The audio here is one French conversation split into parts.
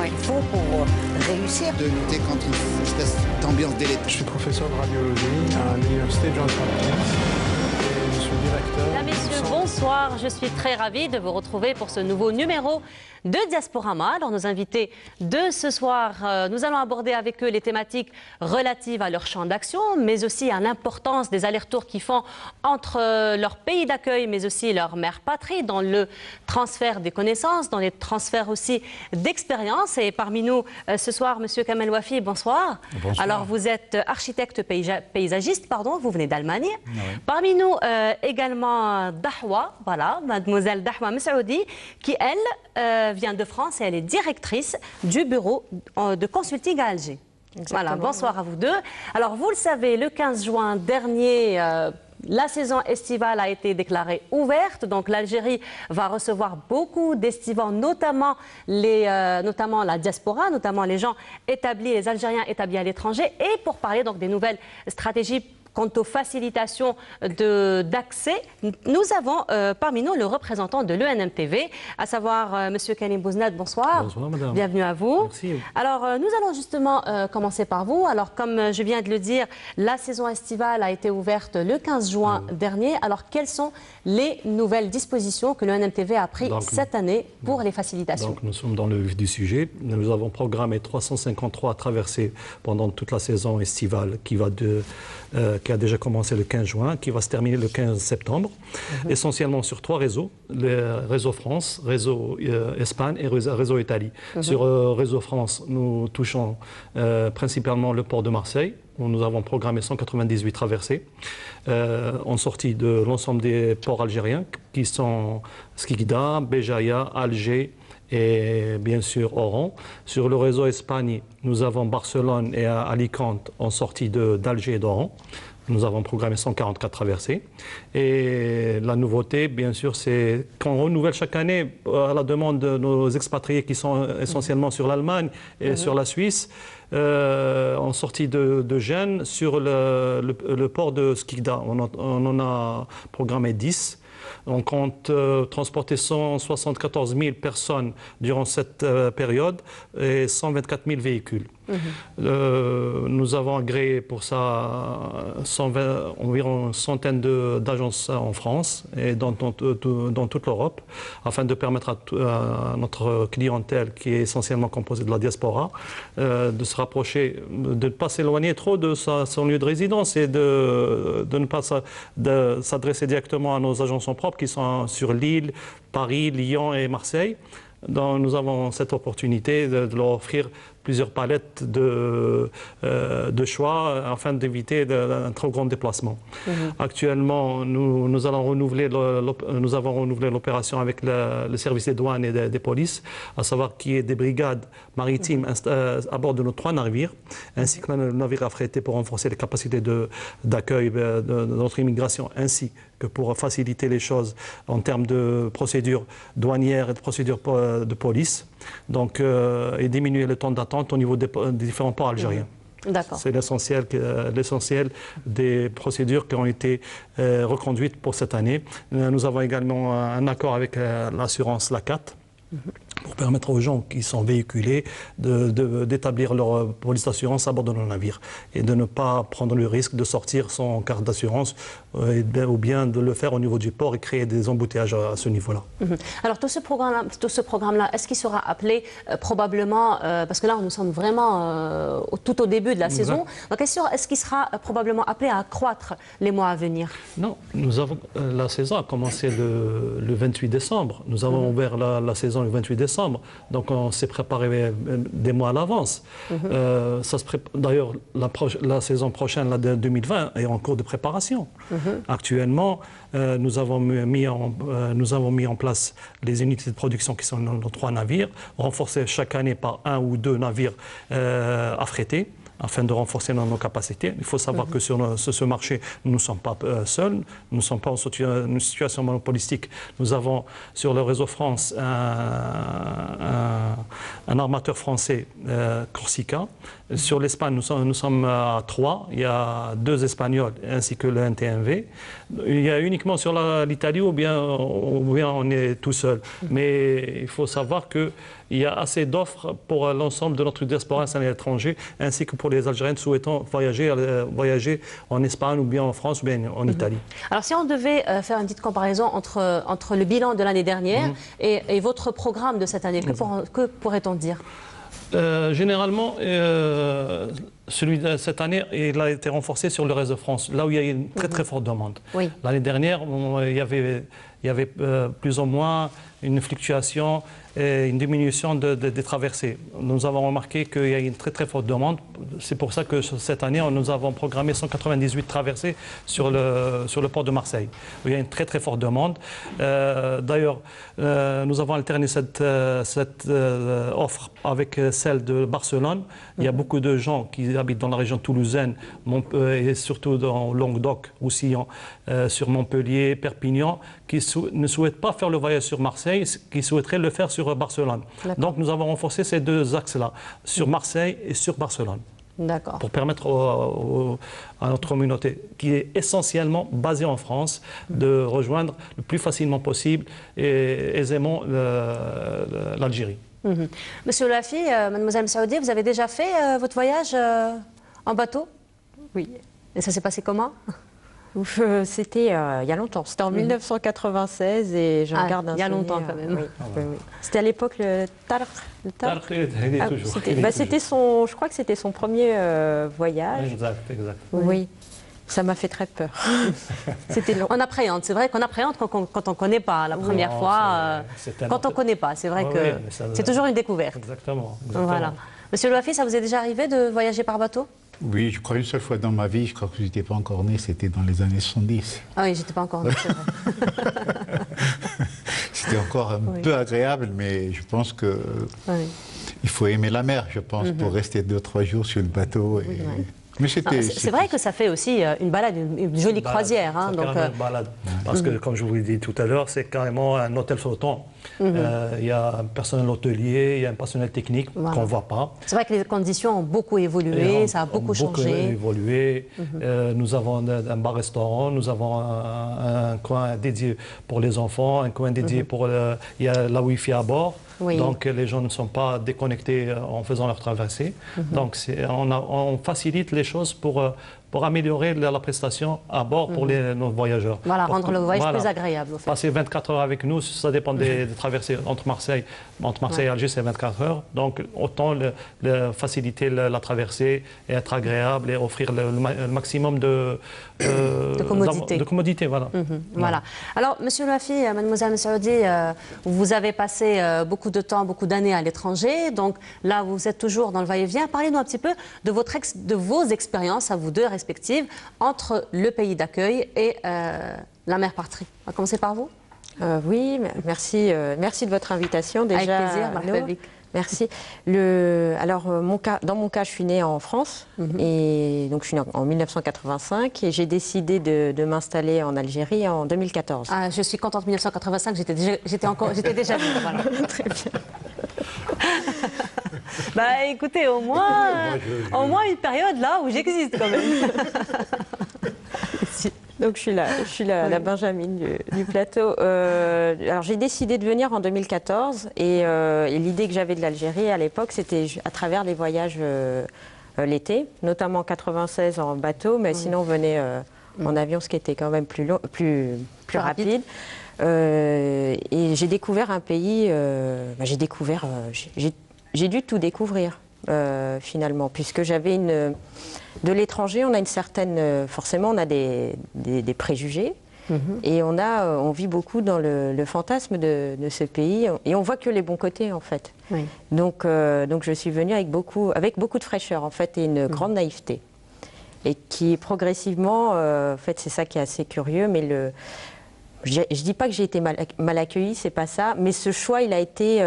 qu'il faut pour réussir. De lutter contre une espèce d'ambiance délétère. Je suis professeur de radiologie à l'université Johns Hopkins. Je suis directeur. Mesdames, Messieurs, bonsoir. Je suis très ravie de vous retrouver pour ce nouveau numéro de Diasporama. Alors, nos invités de ce soir, nous allons aborder avec eux les thématiques relatives à leur champ d'action, mais aussi à l'importance des allers-retours qu'ils font entre leur pays d'accueil, mais aussi leur mère patrie, dans le transfert des connaissances, dans les transferts aussi d'expérience. Et parmi nous, ce soir, Monsieur Kamel Wafi, bonsoir. Bonsoir. Alors, vous êtes architecte paysagiste, pardon, vous venez d'Allemagne. Oui. Parmi nous, également Dahwa, voilà, mademoiselle Dahwa Messaoudi, qui, elle, vient de France et elle est directrice du bureau de consulting à Alger. Exactement. Voilà, bonsoir à vous deux. Alors, vous le savez, le 15 juin dernier, la saison estivale a été déclarée ouverte. Donc, l'Algérie va recevoir beaucoup d'estivants, notamment la diaspora, notamment les gens établis, les Algériens établis à l'étranger. Et pour parler donc des nouvelles stratégies quant aux facilitations d'accès, nous avons parmi nous le représentant de l'ENMTV, à savoir M. Karim Bouznad. Bonsoir. Bonsoir, madame. Bienvenue à vous. Merci. Alors, nous allons justement commencer par vous. Alors, comme je viens de le dire, la saison estivale a été ouverte le 15 juin dernier. Alors, quelles sont les nouvelles dispositions que l'ENMTV a prises cette année pour les facilitations? Donc, nous sommes dans le vif du sujet. Nous avons programmé 353 traversées pendant toute la saison estivale qui a déjà commencé le 15 juin, qui va se terminer le 15 septembre, essentiellement sur 3 réseaux, le réseau France, réseau Espagne et réseau Italie. Sur réseau France, nous touchons principalement le port de Marseille, où nous avons programmé 198 traversées, en sortie de l'ensemble des ports algériens, qui sont Skikda, Béjaïa, Alger, et bien sûr Oran. Sur le réseau Espagne, nous avons Barcelone et Alicante en sortie d'Alger et d'Oran. Nous avons programmé 144 traversées. Et la nouveauté, bien sûr, c'est qu'on renouvelle chaque année à la demande de nos expatriés qui sont essentiellement sur l'Allemagne et sur la Suisse, en sortie de Gênes, sur le port de Skikda. On en a programmé 10. On compte transporter 174 000 personnes durant cette période et 124 000 véhicules. Nous avons agréé pour ça environ une centaine d'agences en France et dans toute l'Europe, afin de permettre à notre clientèle, qui est essentiellement composée de la diaspora, de se rapprocher, de ne pas s'éloigner trop de son lieu de résidence et de ne pas s'adresser directement à nos agences en propre qui sont sur Lille, Paris, Lyon et Marseille. Donc, nous avons cette opportunité de leur offrir plusieurs palettes de choix afin d'éviter un trop grand déplacement. Actuellement, nous avons renouvelé l'opération avec le service des douanes et des polices, à savoir qu'il y ait des brigades maritimes à bord de nos 3 navires, ainsi que le navire affrété pour renforcer les capacités d'accueil de notre immigration, ainsi que pour faciliter les choses en termes de procédures douanières et de procédures de police, donc, et diminuer le temps d'attente au niveau des différents ports algériens. C'est l'essentiel des procédures qui ont été reconduites pour cette année. Nous avons également un accord avec l'assurance LACAT pour permettre aux gens qui sont véhiculés d'établir leur police d'assurance à bord de nos navires et de ne pas prendre le risque de sortir sans carte d'assurance ou bien de le faire au niveau du port et créer des embouteillages à ce niveau-là. Alors tout ce programme-là, est-ce qu'il sera appelé probablement, parce que là nous sommes vraiment tout au début de la saison, donc est-ce qu'il sera probablement appelé à accroître les mois à venir? Non, la saison a commencé le 28 décembre. Nous avons ouvert la saison le 28 décembre. Donc on s'est préparé des mois à l'avance. D'ailleurs, la saison prochaine, la 2020, est en cours de préparation. Actuellement, nous avons mis en place les unités de production qui sont dans nos 3 navires, renforcées chaque année par 1 ou 2 navires affrétés, afin de renforcer nos capacités. Il faut savoir que sur ce marché, nous ne sommes pas seuls, nous ne sommes pas en une situation monopolistique. Nous avons sur le réseau France un armateur français, Corsica. Sur l'Espagne, nous sommes à 3. Il y a 2 Espagnols ainsi que le NTMV. Il y a uniquement sur l'Italie ou bien on est tout seul. Mais il faut savoir qu'il il y a assez d'offres pour l'ensemble de notre diaspora installée à l'étranger, ainsi que pour les Algériens souhaitant voyager en Espagne ou bien en France ou bien en Italie. Alors si on devait faire une petite comparaison entre le bilan de l'année dernière et votre programme de cette année, que pourrait-on dire? Généralement, celui de cette année, il a été renforcé sur le reste de France, là où il y a une très forte demande. Oui. L'année dernière, il y avait plus ou moins une fluctuation et une diminution des traversées. Nous avons remarqué qu'il y a une très forte demande. C'est pour ça que cette année, nous avons programmé 198 traversées sur le port de Marseille, où il y a une très forte demande. D'ailleurs, nous avons alterné cette offre avec celle de Barcelone. Il y a beaucoup de gens qui habitent dans la région toulousaine et surtout dans Languedoc, Roussillon, sur Montpellier, Perpignan, qui ne souhaitent pas faire le voyage sur Marseille, qui souhaiteraient le faire sur Barcelone. Donc nous avons renforcé ces deux axes-là, sur Marseille et sur Barcelone. D'accord. Pour permettre à notre communauté, qui est essentiellement basée en France, de rejoindre le plus facilement possible et aisément l'Algérie. Monsieur Lafi, mademoiselle Messaoudi, vous avez déjà fait votre voyage en bateau? Oui. Et ça s'est passé comment? C'était il y a longtemps, c'était en 1996 et j'en garde un il y a souvenir. longtemps quand même. Oui, oui. C'était à l'époque le Tarq. Il est toujours. C'était je crois que c'était son premier voyage. Exact. Oui. Ça m'a fait très peur. C'était long. On appréhende, c'est vrai qu'on appréhende quand on ne connaît pas la première fois. Quand on ne connaît pas, c'est vrai que c'est toujours une découverte. Exactement. Voilà. Monsieur Louafi, ça vous est déjà arrivé de voyager par bateau? Oui, je crois une seule fois dans ma vie, je crois que je n'étais pas encore né, c'était dans les années 70. Ah oui, j'étais pas encore né, c'est vrai. C'était encore un peu agréable, mais je pense que il faut aimer la mer, je pense, pour rester 2-3 jours sur le bateau. Mais c'est vrai que ça fait aussi une balade, une jolie croisière. Hein, donc, une balade. Parce que, comme je vous l'ai dit tout à l'heure, c'est carrément un hôtel flottant. Il y a un personnel hôtelier, il y a un personnel technique qu'on ne voit pas. C'est vrai que les conditions ont beaucoup évolué, ça a beaucoup changé. Nous avons un bar-restaurant, nous avons un coin dédié pour les enfants, un coin dédié pour... il y a la Wi-Fi à bord. Oui. Donc les gens ne sont pas déconnectés en faisant leur traversée. Donc on facilite les choses pour améliorer la prestation à bord pour nos voyageurs. Voilà, rendre le voyage plus agréable. En fait. Passer 24 heures avec nous, ça dépend des traversées entre Marseille et Alger, c'est 24 heures. Donc autant faciliter la traversée et être agréable et offrir le maximum de commodité. Voilà. Voilà. Alors, Monsieur Louafi, mademoiselle Messaoudi, vous avez passé beaucoup de temps, beaucoup d'années à l'étranger. Donc là, vous êtes toujours dans le va-et-vient. Parlez-nous un petit peu de vos expériences, à vous deux respectives, entre le pays d'accueil et la mère patrie. On va commencer par vous. Oui, merci de votre invitation. Déjà, avec plaisir, Marc. Merci. Alors, dans mon cas, je suis née en France, et donc je suis née en 1985, et j'ai décidé de m'installer en Algérie en 2014. Ah, je suis contente, 1985, j'étais déjà née. Voilà. Très bien. Bah écoutez, au moins une période là où j'existe quand même. Donc je suis la Benjamin du plateau. Alors j'ai décidé de venir en 2014 et l'idée que j'avais de l'Algérie à l'époque, c'était à travers les voyages l'été, notamment en 96 en bateau, mais sinon on venait en avion, ce qui était quand même plus rapide. Et j'ai découvert un pays, j'ai dû tout découvrir finalement, puisque j'avais de l'étranger, on a une certaine, forcément on a des préjugés, et on vit beaucoup dans le fantasme de ce pays, et on voit que les bons côtés en fait. Oui. Donc je suis venue avec beaucoup de fraîcheur en fait, et une grande naïveté, et qui progressivement, en fait c'est ça qui est assez curieux, mais je dis pas que j'ai été mal accueillie, c'est pas ça, mais ce choix il a été,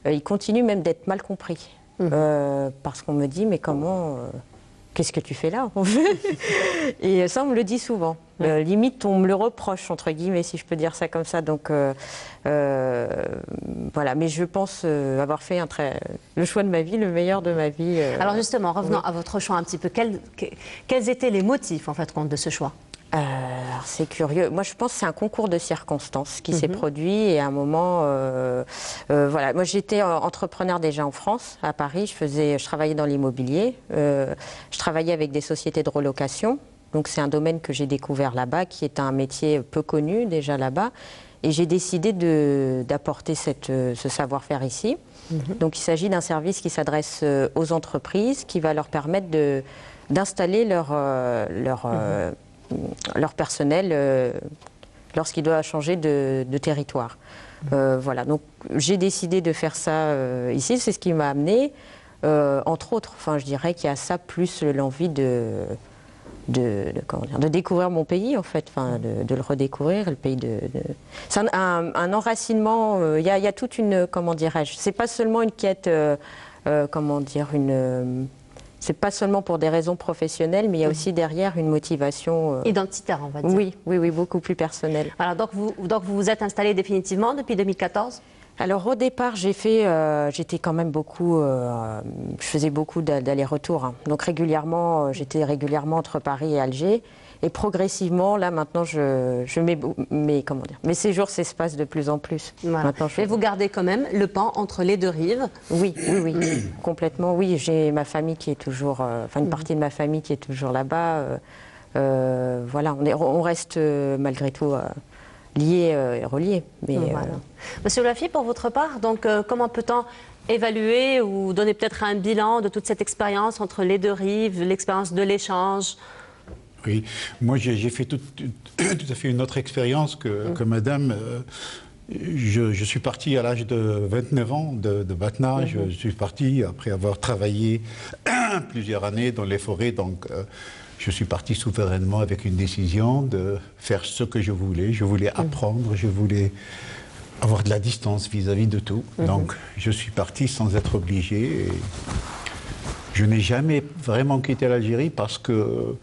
il continue même d'être mal compris, parce qu'on me dit mais comment, qu'est-ce que tu fais là Et ça on me le dit souvent, limite on me le reproche entre guillemets si je peux dire ça comme ça, donc voilà, mais je pense avoir fait le choix de ma vie, le meilleur de ma vie. Alors justement, revenons à votre choix un petit peu, quels étaient les motifs en fait de ce choix? Alors, c'est curieux. Moi, je pense que c'est un concours de circonstances qui s'est produit et à un moment, voilà. Moi, j'étais entrepreneur déjà en France, à Paris. Je travaillais dans l'immobilier. Je travaillais avec des sociétés de relocation. Donc, c'est un domaine que j'ai découvert là-bas, qui est un métier peu connu déjà là-bas. Et j'ai décidé d'apporter ce savoir-faire ici. Donc, il s'agit d'un service qui s'adresse aux entreprises, qui va leur permettre d'installer leur personnel lorsqu'il doit changer de territoire. Voilà, donc j'ai décidé de faire ça ici, c'est ce qui m'a amené, entre autres, enfin je dirais qu'il y a ça plus l'envie de découvrir mon pays en fait, enfin, de le redécouvrir, le pays c'est un enracinement, il y a toute une, comment dirais-je, c'est pas seulement une quête, comment dire, c'est pas seulement pour des raisons professionnelles, mais il y a aussi derrière une motivation... identitaire, on va dire. Oui, beaucoup plus personnelle. Alors, donc vous vous êtes installé définitivement depuis 2014 ? Alors au départ, j'étais quand même beaucoup, je faisais beaucoup d'allers-retours. Hein. Donc régulièrement, j'étais régulièrement entre Paris et Alger. Et progressivement, là maintenant, mes séjours s'espacent de plus en plus. Voilà. Mais vous gardez quand même le pan entre les deux rives. Oui, complètement. Oui, j'ai ma famille qui est toujours, une partie de ma famille qui est toujours là-bas. Voilà, on reste malgré tout liés et reliés. Mais, voilà. Monsieur Louafi, pour votre part, donc comment peut-on évaluer ou donner peut-être un bilan de toute cette expérience entre les deux rives, l'expérience de l'échange? Oui, moi j'ai fait tout à fait une autre expérience que madame. Je suis parti à l'âge de 29 ans de Batna. Je suis parti après avoir travaillé plusieurs années dans les forêts. Donc je suis parti souverainement avec une décision de faire ce que je voulais. Je voulais apprendre, je voulais avoir de la distance vis-à-vis de tout. Donc je suis parti sans être obligé. Et je n'ai jamais vraiment quitté l'Algérie parce que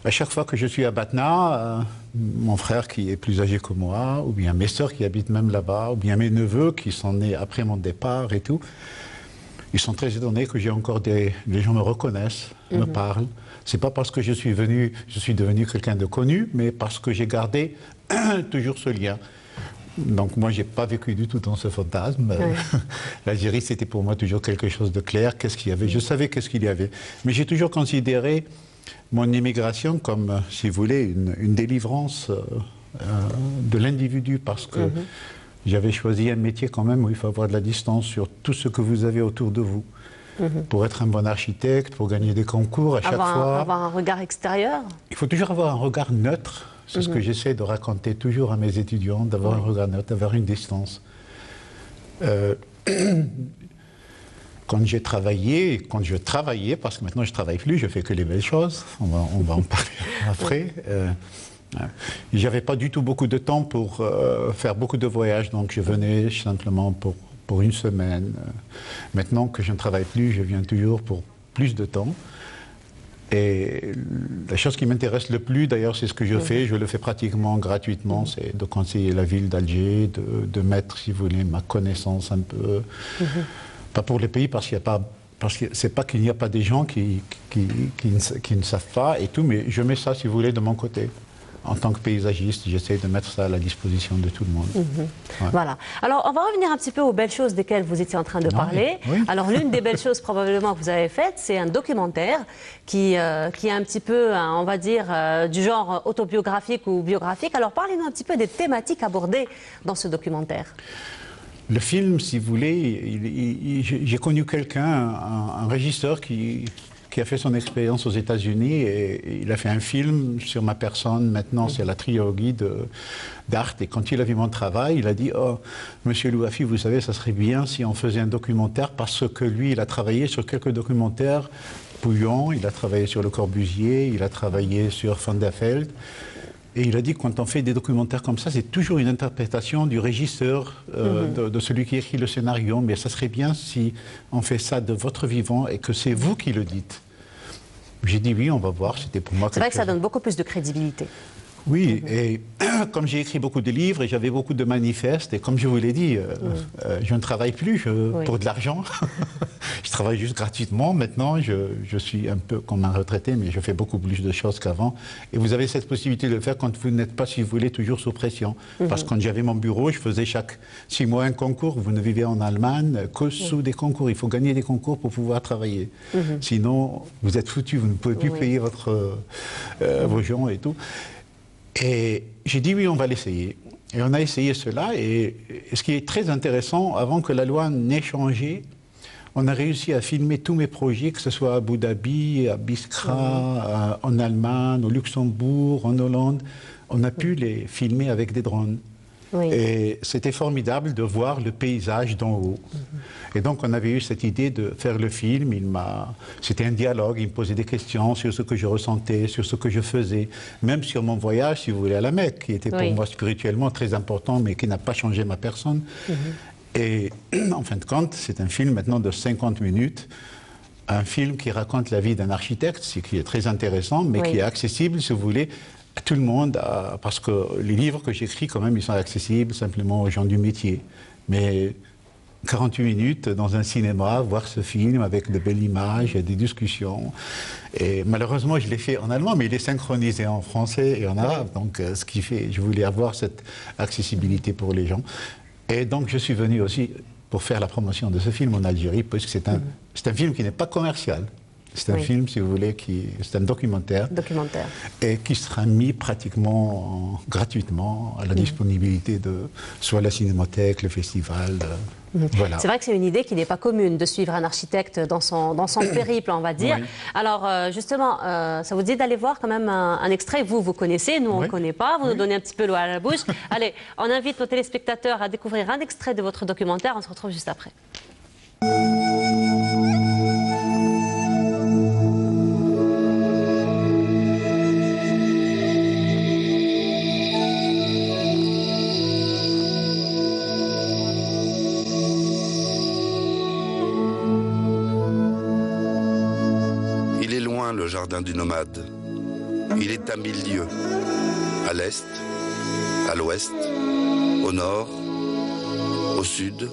à chaque fois que je suis à Batna, mon frère qui est plus âgé que moi, ou bien mes sœurs qui habitent même là-bas, ou bien mes neveux qui sont nés après mon départ et tout, ils sont très étonnés que j'ai encore les gens me reconnaissent, me parlent. C'est pas parce que je suis devenu quelqu'un de connu, mais parce que j'ai gardé toujours ce lien. Donc moi, j'ai pas vécu du tout dans ce fantasme. L'Algérie, c'était pour moi toujours quelque chose de clair. Qu'est-ce qu'il y avait? Je savais qu'est-ce qu'il y avait. Mais j'ai toujours considéré mon immigration comme, si vous voulez, une délivrance de l'individu, parce que j'avais choisi un métier quand même où il faut avoir de la distance sur tout ce que vous avez autour de vous. Pour être un bon architecte, pour gagner des concours, à chaque fois... Avoir un regard extérieur. Il faut toujours avoir un regard neutre. C'est ce que j'essaie de raconter toujours à mes étudiants, d'avoir un regard neutre, d'avoir une distance. Quand je travaillais, parce que maintenant je ne travaille plus, je fais que les belles choses, on va en parler après. Je n'avais pas du tout beaucoup de temps pour faire beaucoup de voyages, donc je venais simplement pour une semaine. Maintenant que je ne travaille plus, je viens toujours pour plus de temps. Et la chose qui m'intéresse le plus, d'ailleurs, c'est ce que je fais, je le fais pratiquement gratuitement, c'est de conseiller la ville d'Alger, de mettre, si vous voulez, ma connaissance un peu... Pas pour les pays, parce que c'est pas qu'il n'y a pas des gens qui ne savent pas et tout, mais je mets ça, si vous voulez, de mon côté. En tant que paysagiste, j'essaie de mettre ça à la disposition de tout le monde. Voilà. Alors, on va revenir un petit peu aux belles choses desquelles vous étiez en train de parler. Oui. Alors, l'une des belles choses probablement que vous avez faites, c'est un documentaire qui est un petit peu, on va dire, du genre autobiographique ou biographique. Alors, parlez-nous un petit peu des thématiques abordées dans ce documentaire. Le film, si vous voulez, j'ai connu quelqu'un, un régisseur qui a fait son expérience aux États-Unis et il a fait un film sur ma personne. Maintenant, c'est la trilogie d'Arte. Et quand il a vu mon travail, il a dit « Oh, monsieur Louafi, vous savez, ça serait bien si on faisait un documentaire parce que lui, il a travaillé sur quelques documentaires bouillants. Il a travaillé sur Le Corbusier, il a travaillé sur Van der Velde. Et il a dit que quand on fait des documentaires comme ça, c'est toujours une interprétation du régisseur, de celui qui écrit le scénario. Mais ça serait bien si on fait ça de votre vivant et que c'est vous qui le dites. » J'ai dit oui, on va voir. C'était pour moi. C'est vrai que ça donne beaucoup plus de crédibilité. Oui, et comme j'ai écrit beaucoup de livres et j'avais beaucoup de manifestes, et comme je vous l'ai dit, je ne travaille plus pour de l'argent. Je travaille juste gratuitement. Maintenant, je suis un peu comme un retraité, mais je fais beaucoup plus de choses qu'avant. Et vous avez cette possibilité de le faire quand vous n'êtes pas, si vous voulez, toujours sous pression. Parce que quand j'avais mon bureau, je faisais chaque 6 mois un concours. Vous ne vivez en Allemagne que sous des concours. Il faut gagner des concours pour pouvoir travailler. Sinon, vous êtes foutu. Vous ne pouvez plus payer vos gens et tout. Et j'ai dit oui, on va l'essayer. Et on a essayé cela. Et ce qui est très intéressant, avant que la loi n'ait changé, on a réussi à filmer tous mes projets, que ce soit à Abu Dhabi, à Biskra, en Allemagne, au Luxembourg, en Hollande. On a pu les filmer avec des drones. Et c'était formidable de voir le paysage d'en haut. Et donc on avait eu cette idée de faire le film. C'était un dialogue, il me posait des questions sur ce que je ressentais, sur ce que je faisais, même sur mon voyage, si vous voulez, à la Mecque, qui était pour moi spirituellement très important, mais qui n'a pas changé ma personne. Et en fin de compte, c'est un film maintenant de 50 minutes, un film qui raconte la vie d'un architecte, ce qui est très intéressant, mais qui est accessible, si vous voulez, à tout le monde, parce que les livres que j'écris, quand même, ils sont accessibles simplement aux gens du métier. Mais 48 minutes dans un cinéma, voir ce film avec de belles images, des discussions. Et malheureusement, je l'ai fait en allemand, mais il est synchronisé en français et en arabe. Donc, ce qui fait, je voulais avoir cette accessibilité pour les gens. Et donc, je suis venu aussi pour faire la promotion de ce film en Algérie, parce que c'est un film qui n'est pas commercial. C'est un film, si vous voulez, c'est un documentaire. Et qui sera mis pratiquement gratuitement à la disponibilité de soit la Cinémathèque, le festival. Voilà. C'est vrai que c'est une idée qui n'est pas commune de suivre un architecte dans son périple, on va dire. Alors justement, ça vous dit d'aller voir quand même un extrait. Vous connaissez, nous on ne connaît pas. Vous nous donnez un petit peu l'eau à la bouche. Allez, on invite nos téléspectateurs à découvrir un extrait de votre documentaire. On se retrouve juste après. Le jardin du nomade. Il est à 1000 lieues, à l'est, à l'ouest, au nord, au sud,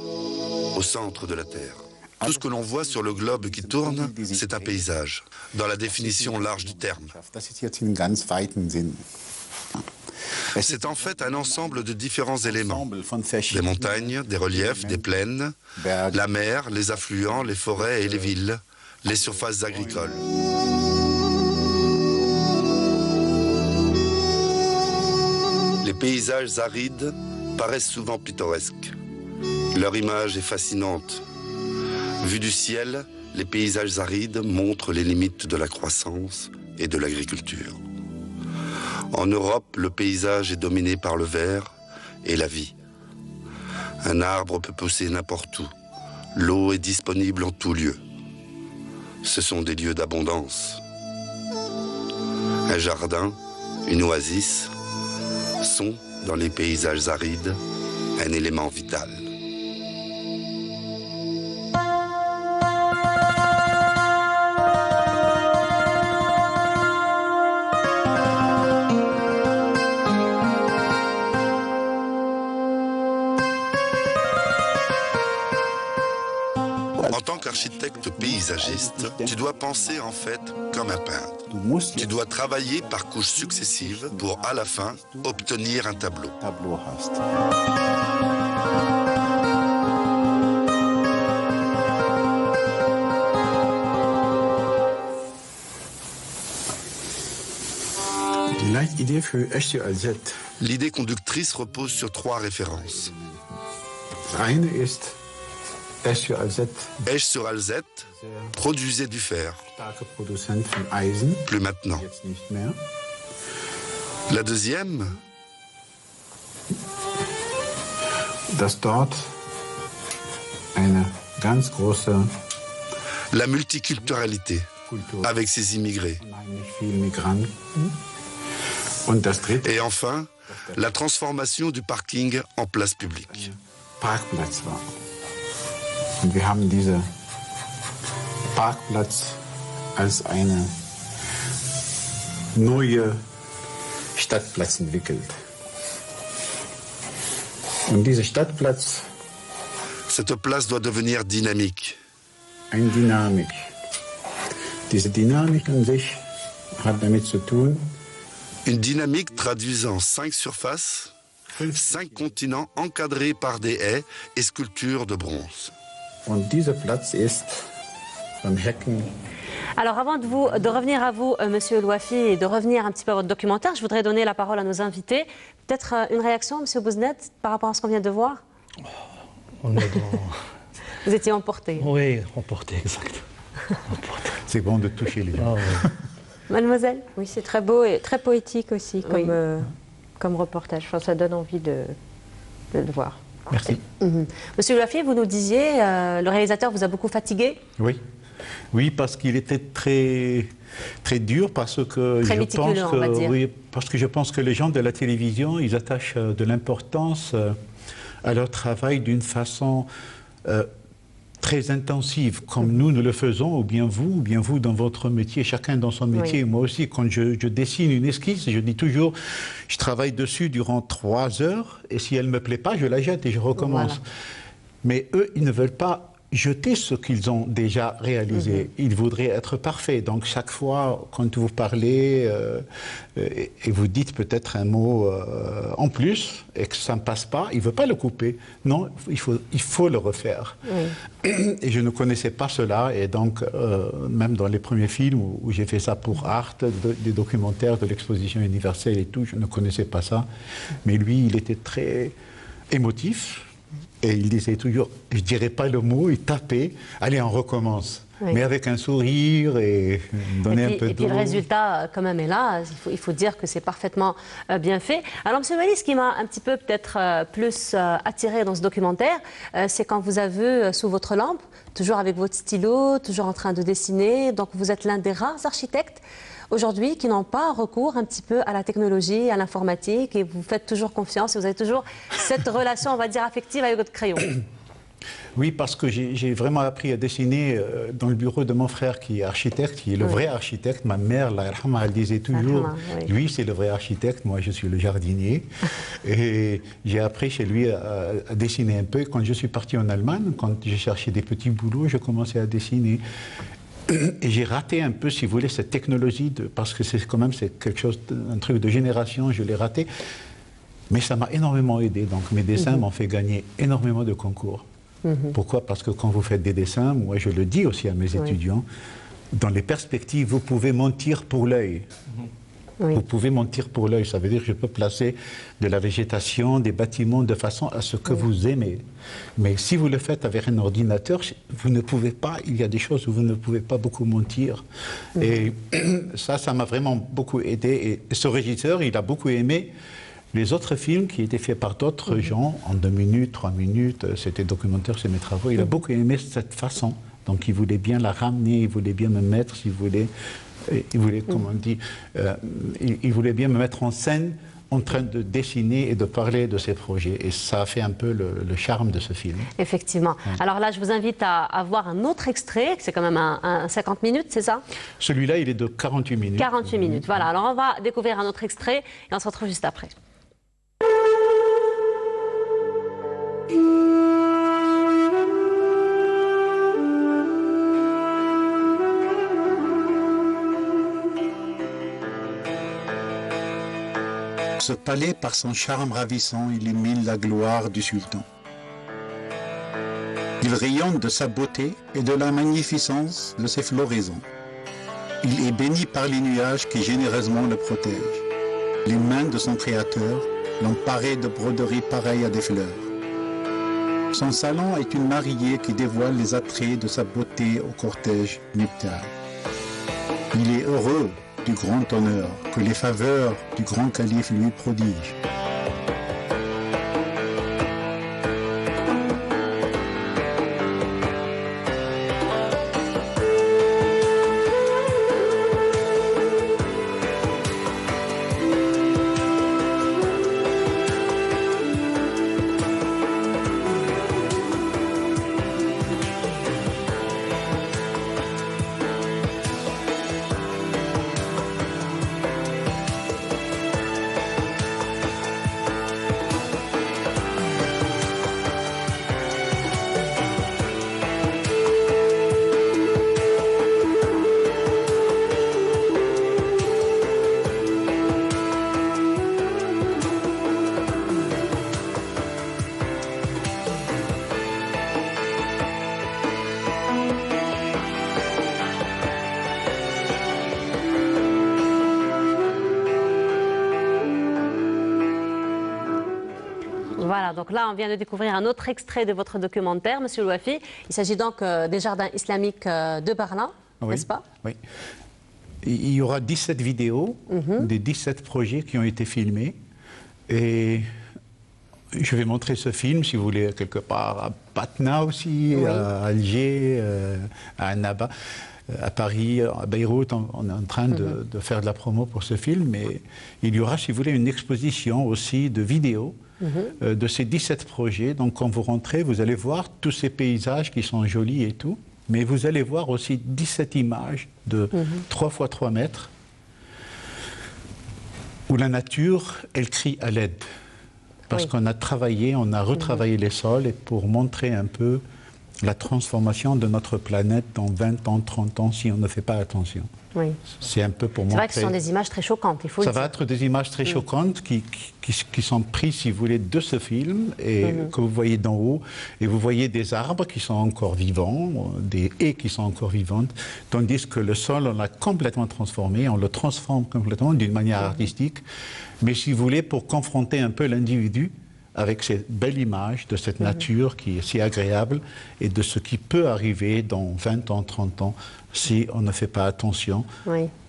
au centre de la Terre. Tout ce que l'on voit sur le globe qui tourne, c'est un paysage, dans la définition large du terme. C'est en fait un ensemble de différents éléments. Des montagnes, des reliefs, des plaines, la mer, les affluents, les forêts et les villes, les surfaces agricoles. Les paysages arides paraissent souvent pittoresques. Leur image est fascinante. Vus du ciel, les paysages arides montrent les limites de la croissance et de l'agriculture. En Europe, le paysage est dominé par le vert et la vie. Un arbre peut pousser n'importe où. L'eau est disponible en tout lieu. Ce sont des lieux d'abondance. Un jardin, une oasis, sont, dans les paysages arides, un élément vital. En tant qu'architecte paysagiste, tu dois penser en fait comme un peintre. Tu dois travailler par couches successives pour, à la fin, obtenir un tableau. L'idée conductrice repose sur 3 références. Esch sur Alzette produisait du fer. Plus maintenant. La deuxième, la multiculturalité avec ses immigrés. Et enfin, la transformation du parking en place publique. Und wir haben diesen Parkplatz als eine neue Stadtplatz entwickelt. Und dieser Stadtplatz, Cette place doit devenir dynamique. eine Dynamik. Diese Dynamik an sich hat damit zu tun, Une dynamique traduisant 5 surfaces, 5 continents encadrés par des haies et sculptures de bronze. und dieser Platz ist von Hecken. Alors avant de revenir à vous, Monsieur Louafi, et de revenir un petit peu à votre documentaire, je voudrais donner la parole à nos invités. Peut-être une réaction, Monsieur Bouznet, par rapport à ce qu'on vient de voir? On est dans... Vous étiez emporté. Oui, emporté, exact. Emporté. C'est bon de toucher les gens. Ah, ouais. Mademoiselle? Oui, c'est très beau et très poétique aussi comme reportage. Enfin, ça donne envie de le voir. Merci. Monsieur Louafi, vous nous disiez, le réalisateur vous a beaucoup fatigué? Oui. Oui, parce qu'il était très, très dur, parce que Très je méticuleux, pense on va dire. oui, parce que je pense que les gens de la télévision, ils attachent de l'importance à leur travail d'une façon très intensive, comme nous le faisons, ou bien vous dans votre métier, chacun dans son métier. Oui. Moi aussi, quand je dessine une esquisse, je dis toujours, je travaille dessus durant 3 heures, et si elle ne me plaît pas, je la jette et je recommence. Voilà. Mais eux, ils ne veulent pas jeter ce qu'ils ont déjà réalisé. Ils voudraient être parfaits. Donc chaque fois, quand vous parlez et vous dites peut-être un mot en plus et que ça ne passe pas, il ne veut pas le couper. Non, il faut le refaire. Et je ne connaissais pas cela. Et donc, même dans les premiers films où j'ai fait ça pour Arte, des documentaires de l'exposition universelle et tout, je ne connaissais pas ça. Mais lui, il était très émotif. Et il disait toujours, je ne dirais pas le mot, il tapait, allez, on recommence. Oui. Mais avec un sourire et donner un peu d'eau. Et puis le résultat, quand même, est là. Il faut dire que c'est parfaitement bien fait. Alors, M. Wally, ce qui m'a un petit peu peut-être plus attiré dans ce documentaire, c'est quand vous avez sous votre lampe, toujours avec votre stylo, toujours en train de dessiner. Donc, vous êtes l'un des rares architectes aujourd'hui qui n'ont pas recours un petit peu à la technologie, à l'informatique, et vous faites toujours confiance et vous avez toujours cette relation, on va dire, affective avec votre crayon. Oui, parce que j'ai vraiment appris à dessiner dans le bureau de mon frère qui est architecte, qui est le vrai architecte. Ma mère, Allah yarhamha, elle disait toujours, lui c'est le vrai architecte, moi je suis le jardinier. Et j'ai appris chez lui à dessiner un peu. Quand je suis parti en Allemagne, quand j'ai cherché des petits boulots, je commençais à dessiner. Et j'ai raté un peu, si vous voulez, cette technologie, parce que c'est quand même quelque chose, un truc de génération, je l'ai raté. Mais ça m'a énormément aidé. Donc mes dessins m'ont fait gagner énormément de concours. Pourquoi? Parce que quand vous faites des dessins, moi je le dis aussi à mes étudiants, dans les perspectives, vous pouvez mentir pour l'œil. Vous pouvez mentir pour l'œil, ça veut dire que je peux placer de la végétation, des bâtiments de façon à ce que vous aimez. Mais si vous le faites avec un ordinateur, vous ne pouvez pas, il y a des choses où vous ne pouvez pas beaucoup mentir. Et ça m'a vraiment beaucoup aidé. Et ce régisseur, il a beaucoup aimé les autres films qui étaient faits par d'autres gens, en 2 minutes, 3 minutes, c'était documentaire, c'est mes travaux. Il a beaucoup aimé cette façon. Donc il voulait bien la ramener, il voulait bien me mettre, s'il voulait... Il voulait, comme on dit, il voulait bien me mettre en scène en train de dessiner et de parler de ses projets. Et ça a fait un peu le charme de ce film. Effectivement. Alors là, je vous invite à voir un autre extrait, c'est quand même un 50 minutes, c'est ça? Celui-là, il est de 48 minutes. 48 minutes, voilà. Alors on va découvrir un autre extrait et on se retrouve juste après. Ce palais, par son charme ravissant, illumine la gloire du sultan. Il rayonne de sa beauté et de la magnificence de ses floraisons. Il est béni par les nuages qui généreusement le protègent. Les mains de son créateur l'ont paré de broderies pareilles à des fleurs. Son salon est une mariée qui dévoile les attraits de sa beauté au cortège nuptial. Il est heureux du grand honneur que les faveurs du grand calife lui prodigent. Voilà, donc là, on vient de découvrir un autre extrait de votre documentaire, Monsieur Louafi. Il s'agit donc des jardins islamiques de Berlin, n'est-ce pas? Oui. Il y aura 17 vidéos des 17 projets qui ont été filmés. Et je vais montrer ce film, si vous voulez, quelque part à Patna aussi, à Alger, à Annaba, à Paris, à Beyrouth. On est en train de faire de la promo pour ce film. Mais il y aura, si vous voulez, une exposition aussi de vidéos de ces 17 projets. Donc quand vous rentrez, vous allez voir tous ces paysages qui sont jolis et tout. Mais vous allez voir aussi 17 images de 3 x 3 mètres où la nature, elle crie à l'aide. Parce qu'on a travaillé, on a retravaillé les sols et pour montrer un peu la transformation de notre planète dans 20 ans, 30 ans, si on ne fait pas attention. Oui. C'est un peu pour montrer... C'est vrai que ce sont des images très choquantes, il faut le dire. Ça va être des images très choquantes qui sont prises, si vous voulez, de ce film et que vous voyez d'en haut. Et vous voyez des arbres qui sont encore vivants, des haies qui sont encore vivantes, tandis que le sol, on l'a complètement transformé, on le transforme complètement d'une manière artistique. Mais si vous voulez, pour confronter un peu l'individu avec cette belle image de cette nature qui est si agréable et de ce qui peut arriver dans 20 ans, 30 ans, si on ne fait pas attention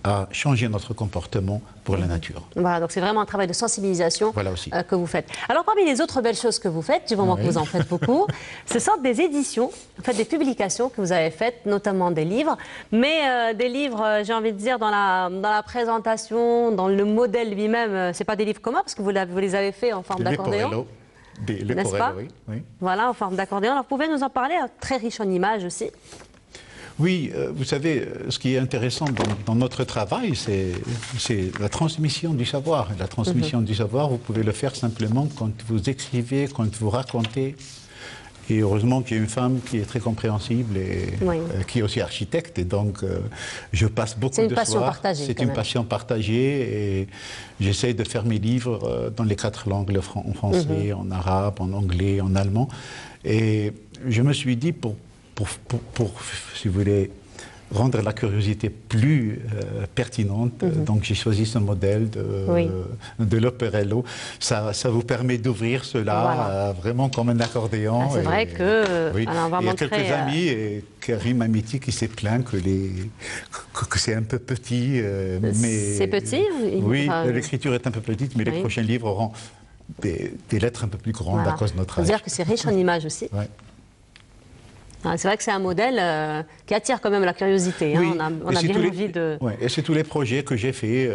à changer notre comportement pour la nature. Voilà, donc c'est vraiment un travail de sensibilisation que vous faites. Alors parmi les autres belles choses que vous faites, du moment que vous en faites beaucoup, ce sont des éditions, en fait des publications que vous avez faites, notamment des livres, mais des livres, j'ai envie de dire, dans la présentation, dans le modèle lui-même, c'est pas des livres communs parce que vous les avez faits en forme d'accordéon. N'est-ce pas? Oui. Voilà, en forme d'accordéon. Alors vous pouvez nous en parler, très riche en images aussi. Oui, vous savez, ce qui est intéressant dans notre travail, c'est la transmission du savoir. La transmission du savoir, vous pouvez le faire simplement quand vous écrivez, quand vous racontez. Et heureusement qu'il y a une femme qui est très compréhensible et qui est aussi architecte. Et donc, je passe beaucoup de soirs. C'est une passion partagée. C'est une passion partagée. Et j'essaie de faire mes livres dans les 4 langues, en français, en arabe, en anglais, en allemand. Et je me suis dit, pour si vous voulez, rendre la curiosité plus pertinente. Donc j'ai choisi ce modèle de l'Opérello. Ça vous permet d'ouvrir cela vraiment comme un accordéon. C'est vrai que... Alors on va il y a quelques amis, et Karim Amiti, qui s'est plaint que c'est un peu petit. C'est petit? Oui, l'écriture est un peu petite, mais les prochains livres auront des lettres un peu plus grandes à cause de notre âge. C'est-à-dire que c'est riche en images aussi. C'est vrai que c'est un modèle qui attire quand même la curiosité. On a bien envie de... Et c'est tous les projets que j'ai faits.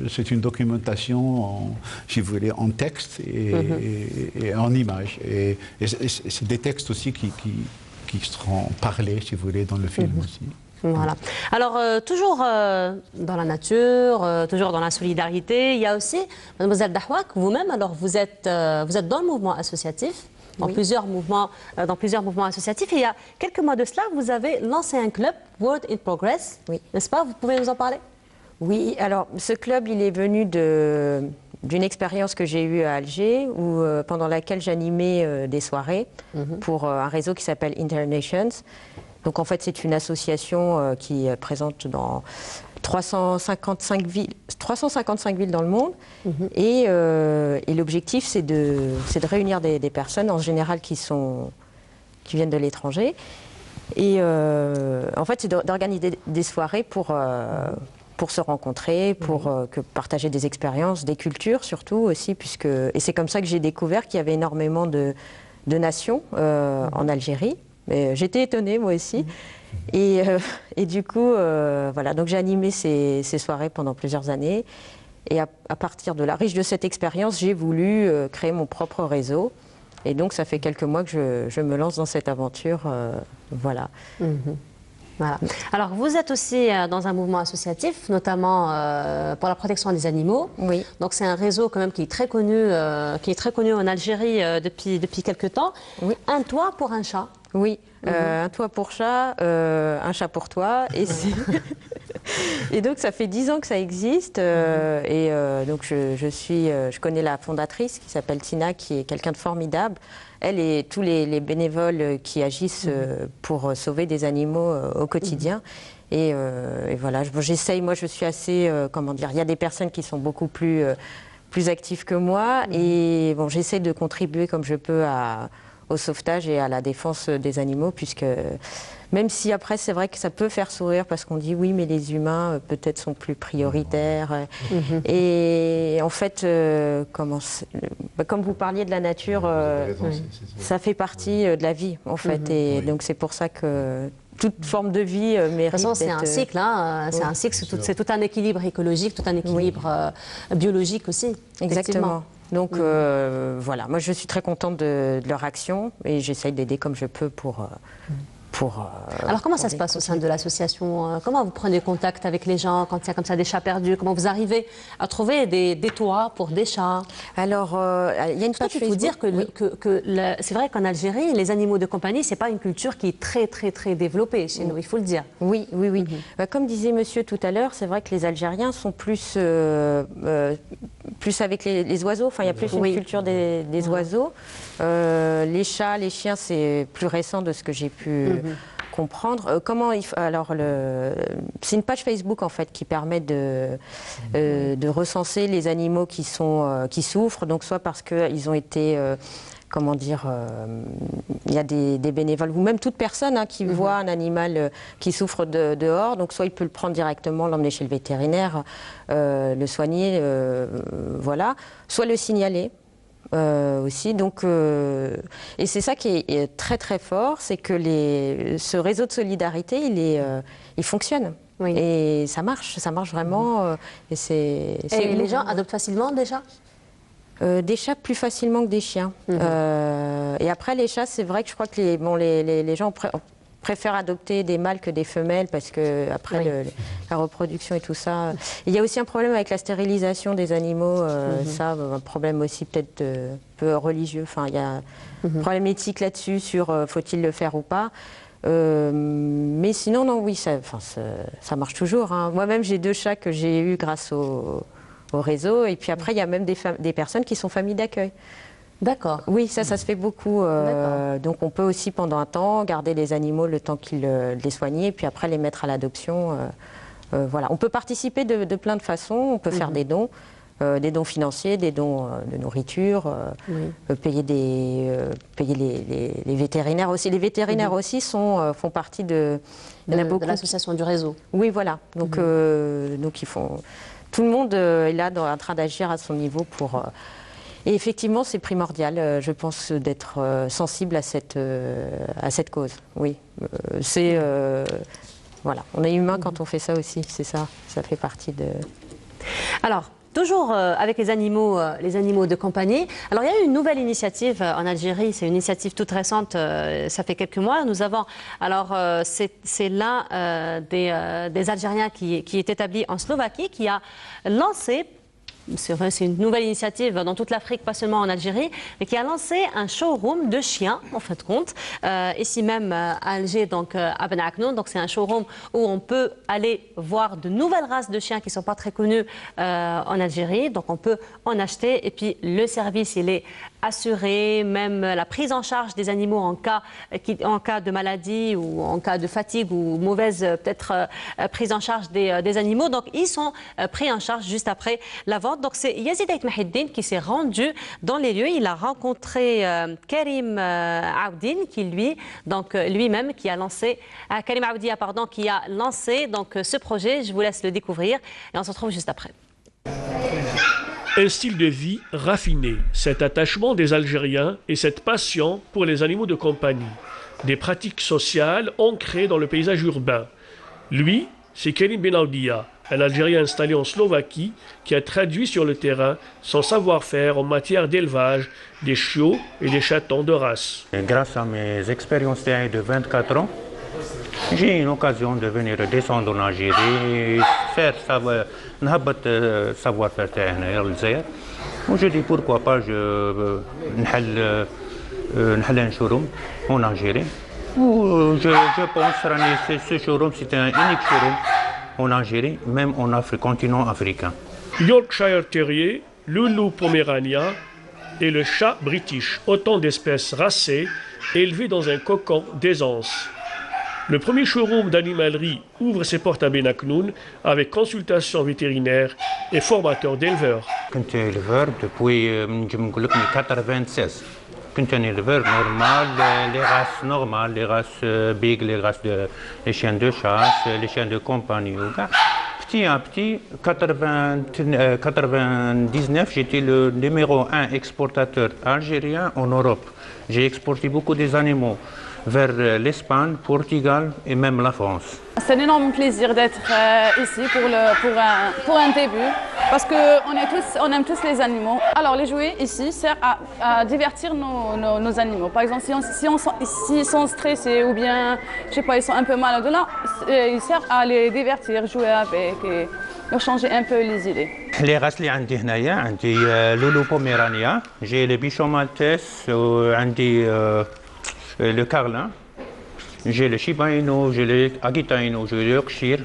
C'est une documentation, si vous voulez, en texte et en images. Et c'est des textes aussi qui seront parlés, si vous voulez, dans le film aussi. Voilà. Alors, toujours dans la nature, toujours dans la solidarité, il y a aussi, Mademoiselle Dahouak, vous-même, alors vous êtes dans le mouvement associatif. Dans plusieurs mouvements associatifs. Et il y a quelques mois de cela, vous avez lancé un club, World in Progress, n'est-ce pas? Vous pouvez nous en parler? Oui, alors ce club, il est venu d'une expérience que j'ai eue à Alger, pendant laquelle j'animais des soirées pour un réseau qui s'appelle Internations. Donc en fait, c'est une association qui est présente dans 355 villes dans le monde. Et l'objectif, c'est de réunir des personnes, en général, qui viennent de l'étranger. Et en fait, c'est d'organiser des soirées pour se rencontrer, pour partager des expériences, des cultures surtout aussi. Et c'est comme ça que j'ai découvert qu'il y avait énormément de nations en Algérie. J'étais étonnée, moi aussi. Et du coup, voilà, donc j'ai animé ces soirées pendant plusieurs années. Et à partir de là, riche de cette expérience, j'ai voulu créer mon propre réseau. Et donc, ça fait quelques mois que je me lance dans cette aventure. Voilà. Voilà. Alors, vous êtes aussi dans un mouvement associatif, notamment pour la protection des animaux. Oui. Donc, c'est un réseau quand même qui est très connu en Algérie depuis quelques temps. Oui. Un toit pour un chat. Oui, un toit pour chat, un chat pour toi. Et donc, ça fait 10 ans que ça existe. Donc, je connais la fondatrice qui s'appelle Tina, qui est quelqu'un de formidable. Elle et tous les bénévoles qui agissent pour sauver des animaux au quotidien. Et voilà, j'essaye, moi je suis assez, comment dire, il y a des personnes qui sont beaucoup plus plus actifs que moi. Et bon, j'essaie de contribuer comme je peux au sauvetage et à la défense des animaux, puisque même si après c'est vrai que ça peut faire sourire parce qu'on dit oui, mais les humains peut-être sont plus prioritaires. Et en fait, comme vous parliez de la nature, ça fait partie de la vie en fait. Et donc c'est pour ça que toute forme de vie mérite. De toute façon, c'est un cycle, hein. C'est un cycle, c'est tout un équilibre écologique, tout un équilibre biologique aussi. Exactement. Donc voilà, moi je suis très contente de leur action et j'essaye d'aider comme je peux pour alors comment ça se passe au sein de l'association? Comment vous prenez contact avec les gens quand il y a comme ça des chats perdus? Comment vous arrivez à trouver des toits pour des chats? Alors, il y a une page Facebook. Il faut dire que c'est vrai qu'en Algérie, les animaux de compagnie, c'est pas une culture qui est très développée chez nous, il faut le dire. Oui. Comme disait monsieur tout à l'heure, c'est vrai que les Algériens sont plus avec les oiseaux. Enfin, il y a plus une culture des oiseaux. Les chats, les chiens, c'est plus récent de ce que j'ai pu comprendre. C'est une page Facebook en fait qui permet de recenser les animaux qui souffrent. Donc soit parce qu'ils ont été il y a des bénévoles, ou même toute personne qui voit un animal qui souffre dehors, donc soit il peut le prendre directement, l'emmener chez le vétérinaire, le soigner, voilà, soit le signaler. Aussi, donc, et c'est ça qui est très fort, c'est que ce réseau de solidarité, il fonctionne. Et ça marche vraiment. Et les gens adoptent facilement des chats? Des chats plus facilement que des chiens. Et après, les chats, c'est vrai que je crois que les gens préfèrent adopter des mâles que des femelles parce que après la reproduction et tout ça. Il y a aussi un problème avec la stérilisation des animaux, ça, un problème aussi peut-être un peu religieux. Enfin, il y a un problème éthique là-dessus sur faut-il le faire ou pas. Mais sinon, non, oui, ça marche toujours. Hein. Moi-même, j'ai 2 chats que j'ai eus grâce au réseau. Et puis après, il y a même des personnes qui sont familles d'accueil. D'accord. Oui, ça se fait beaucoup. Donc on peut aussi pendant un temps garder les animaux le temps qu'ils les soignent et puis après les mettre à l'adoption. Voilà. On peut participer de plein de façons. On peut faire des dons financiers, des dons de nourriture, payer les vétérinaires aussi. Les vétérinaires aussi font partie de l'association du réseau. Oui, voilà. Donc ils font. Tout le monde est là en train d'agir à son niveau pour. Et effectivement, c'est primordial, je pense, d'être sensible à cette cause. Oui, voilà, on est humain quand on fait ça aussi, c'est ça, ça fait partie de... Alors, toujours avec les animaux de compagnie. Alors, il y a eu une nouvelle initiative en Algérie, c'est une initiative toute récente, ça fait quelques mois. Nous avons, alors, c'est l'un des Algériens qui est établi en Slovaquie, qui a lancé... C'est une nouvelle initiative dans toute l'Afrique, pas seulement en Algérie, mais qui a lancé un showroom de chiens, en fin de compte, ici même à Alger, donc à Ben Aknoun. Donc c'est un showroom où on peut aller voir de nouvelles races de chiens qui ne sont pas très connues en Algérie. Donc on peut en acheter et puis le service, il est assuré, même la prise en charge des animaux en cas de maladie ou en cas de fatigue ou mauvaise peut-être prise en charge des animaux. Donc ils sont pris en charge juste après la vente. Donc c'est Yazid Ait Mahiddine qui s'est rendu dans les lieux. Il a rencontré Karim Aoudine qui lui-même qui a lancé Karim Aoudia pardon qui a lancé donc ce projet. Je vous laisse le découvrir et on se retrouve juste après. Un style de vie raffiné, cet attachement des Algériens et cette passion pour les animaux de compagnie. Des pratiques sociales ancrées dans le paysage urbain. Lui, c'est Karim Ben Aoudia, un Algérien installé en Slovaquie qui a traduit sur le terrain son savoir-faire en matière d'élevage des chiots et des chatons de race. Grâce à mes expériences de 24 ans, j'ai une occasion de venir descendre en Algérie, faire savoir-faire تاعنا. Je dis pourquoi pas je نحل un showroom en Algérie. Je pense que ce showroom c'est un unique showroom en Algérie, même en Afrique, continent africain. Yorkshire Terrier, Loulou Pomerania et le chat british, autant d'espèces racées élevées dans un cocon d'aisance. Le premier showroom d'animalerie ouvre ses portes à Benaknoun avec consultation vétérinaire et formateur d'éleveurs. كنت éleveur depuis 96. كنت un éleveur normal, les races normales, les races big, les races les chiens de chasse, les chiens de compagnie. Petit à petit, 99, j'étais le numéro 1 exportateur algérien en Europe. J'ai exporté beaucoup des animaux vers l'Espagne, Portugal et même la France. C'est un énorme plaisir d'être ici pour un début, parce qu'on aime tous les animaux. Alors les jouets ici servent à divertir nos animaux. Par exemple, s'ils sont stressés ou bien, je sais pas, ils sont un peu malades là, ils servent à les divertir, jouer avec et leur changer un peu les idées. Les races اللي عندي هنايا عندي لولو بوميرانيا, j'ai le bichon maltese, عندي le carlin, j'ai le shiba inu, j'ai le akita inu, j'ai le yorkshire,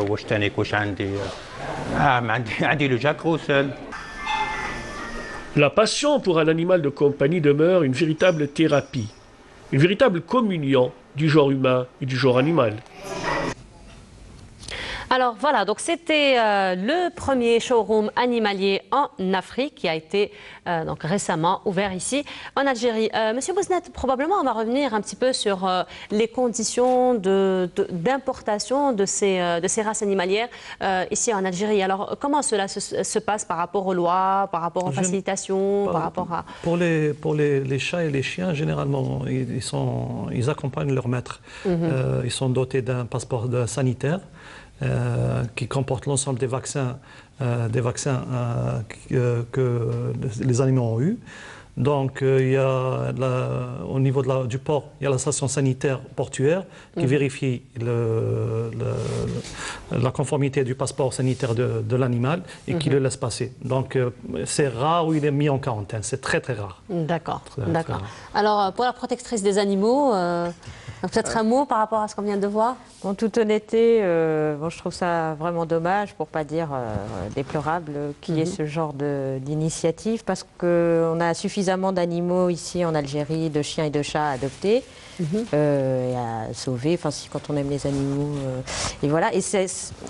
واش تاني واش عندي عندي le jack russell. La passion pour un animal de compagnie demeure une véritable thérapie, une véritable communion du genre humain et du genre animal. Alors voilà, donc c'était le premier showroom animalier en Afrique qui a été donc récemment ouvert ici en Algérie. Monsieur Bouznat, probablement on va revenir un petit peu sur les conditions d'importation de ces races animalières ici en Algérie. Alors comment cela se passe par rapport aux lois, par rapport aux facilitations, par rapport à... Pour les chats et les chiens, généralement, ils accompagnent leur maître. Ils sont dotés d'un passeport sanitaire. Qui comporte l'ensemble des vaccins que les animaux ont eus. Donc, il y a au niveau du port, il y a la station sanitaire portuaire qui vérifie la conformité du passeport sanitaire de l'animal et qui le laisse passer. Donc, c'est rare où il est mis en quarantaine. C'est très, très rare. D'accord, d'accord. Alors, pour la protectrice des animaux, peut-être un mot par rapport à ce qu'on vient de voir? En toute honnêteté, je trouve ça vraiment dommage, pour ne pas dire déplorable, qu'il y ait ce genre d'initiative, parce qu'on a suffisamment d'animaux ici en Algérie, de chiens et de chats à adopter et à sauver, quand on aime les animaux. Et voilà. Et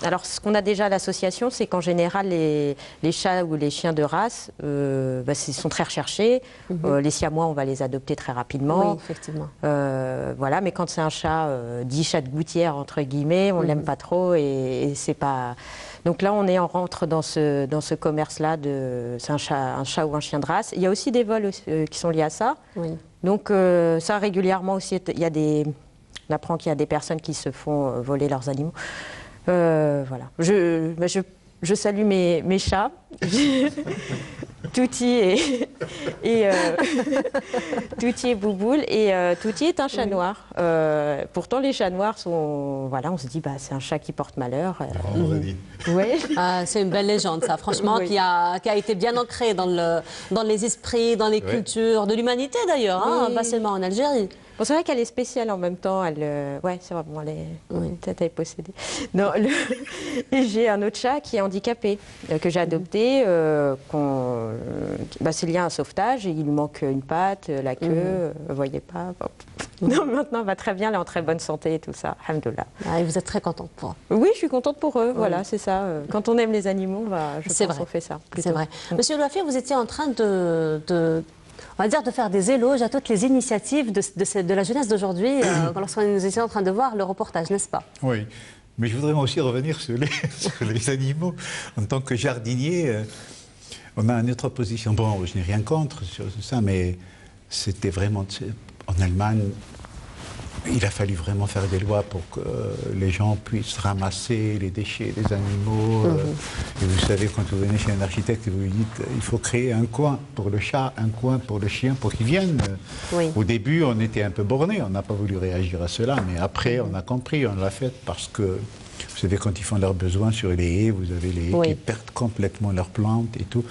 alors, ce qu'on a déjà à l'association, c'est qu'en général, les chats ou les chiens de race sont très recherchés. Les siamois, on va les adopter très rapidement. Oui, effectivement. Voilà, mais quand c'est un chat, dit chat de gouttière, entre guillemets, on ne l'aime pas trop et c'est pas... Donc là, on rentre dans ce commerce-là, c'est un chat ou un chien de race. Il y a aussi des vols qui sont liés à ça. Oui. Donc ça, régulièrement aussi, on apprend qu'il y a des personnes qui se font voler leurs animaux. Voilà. Je salue mes chats. Touti et Touti et Bouboule. Et Touti est un chat noir. Pourtant, les chats noirs sont... Voilà, on se dit, c'est un chat qui porte malheur. Oui. C'est une belle légende, ça, franchement, qui a été bien ancrée dans les esprits, dans les cultures, de l'humanité d'ailleurs, pas seulement en Algérie. Bon, c'est vrai qu'elle est spéciale en même temps. Ouais, c'est vrai, peut-être elle est possédée. Non, et j'ai un autre chat qui est handicapé, que j'ai adopté. C'est lié à un sauvetage. Et il lui manque une patte, la queue, vous voyez pas. Non, maintenant, elle va très bien, elle est en très bonne santé et tout ça. Alhamdoulilah. Et vous êtes très contente pour eux? Oui, je suis contente pour eux. Voilà, c'est ça. Quand on aime les animaux, je pense qu'on fait ça. C'est vrai. Monsieur Louafi, vous étiez en train on va dire de faire des éloges à toutes les initiatives de la jeunesse d'aujourd'hui, lorsqu'on était en train de voir le reportage, n'est-ce pas? Oui, mais je voudrais aussi revenir sur les animaux. En tant que jardinier, on a une autre position. Bon, je n'ai rien contre sur ça, mais c'était vraiment... En Allemagne, il a fallu vraiment faire des lois pour que les gens puissent ramasser les déchets des animaux. Et vous savez, quand vous venez chez un architecte et vous lui dites il faut créer un coin pour le chat, un coin pour le chien, pour qu'ils viennent. Au début, on était un peu borné, on n'a pas voulu réagir à cela, mais après, on a compris, on l'a fait parce que, vous savez, quand ils font leurs besoins sur les haies, vous avez les haies qui perdent complètement leurs plantes et tout.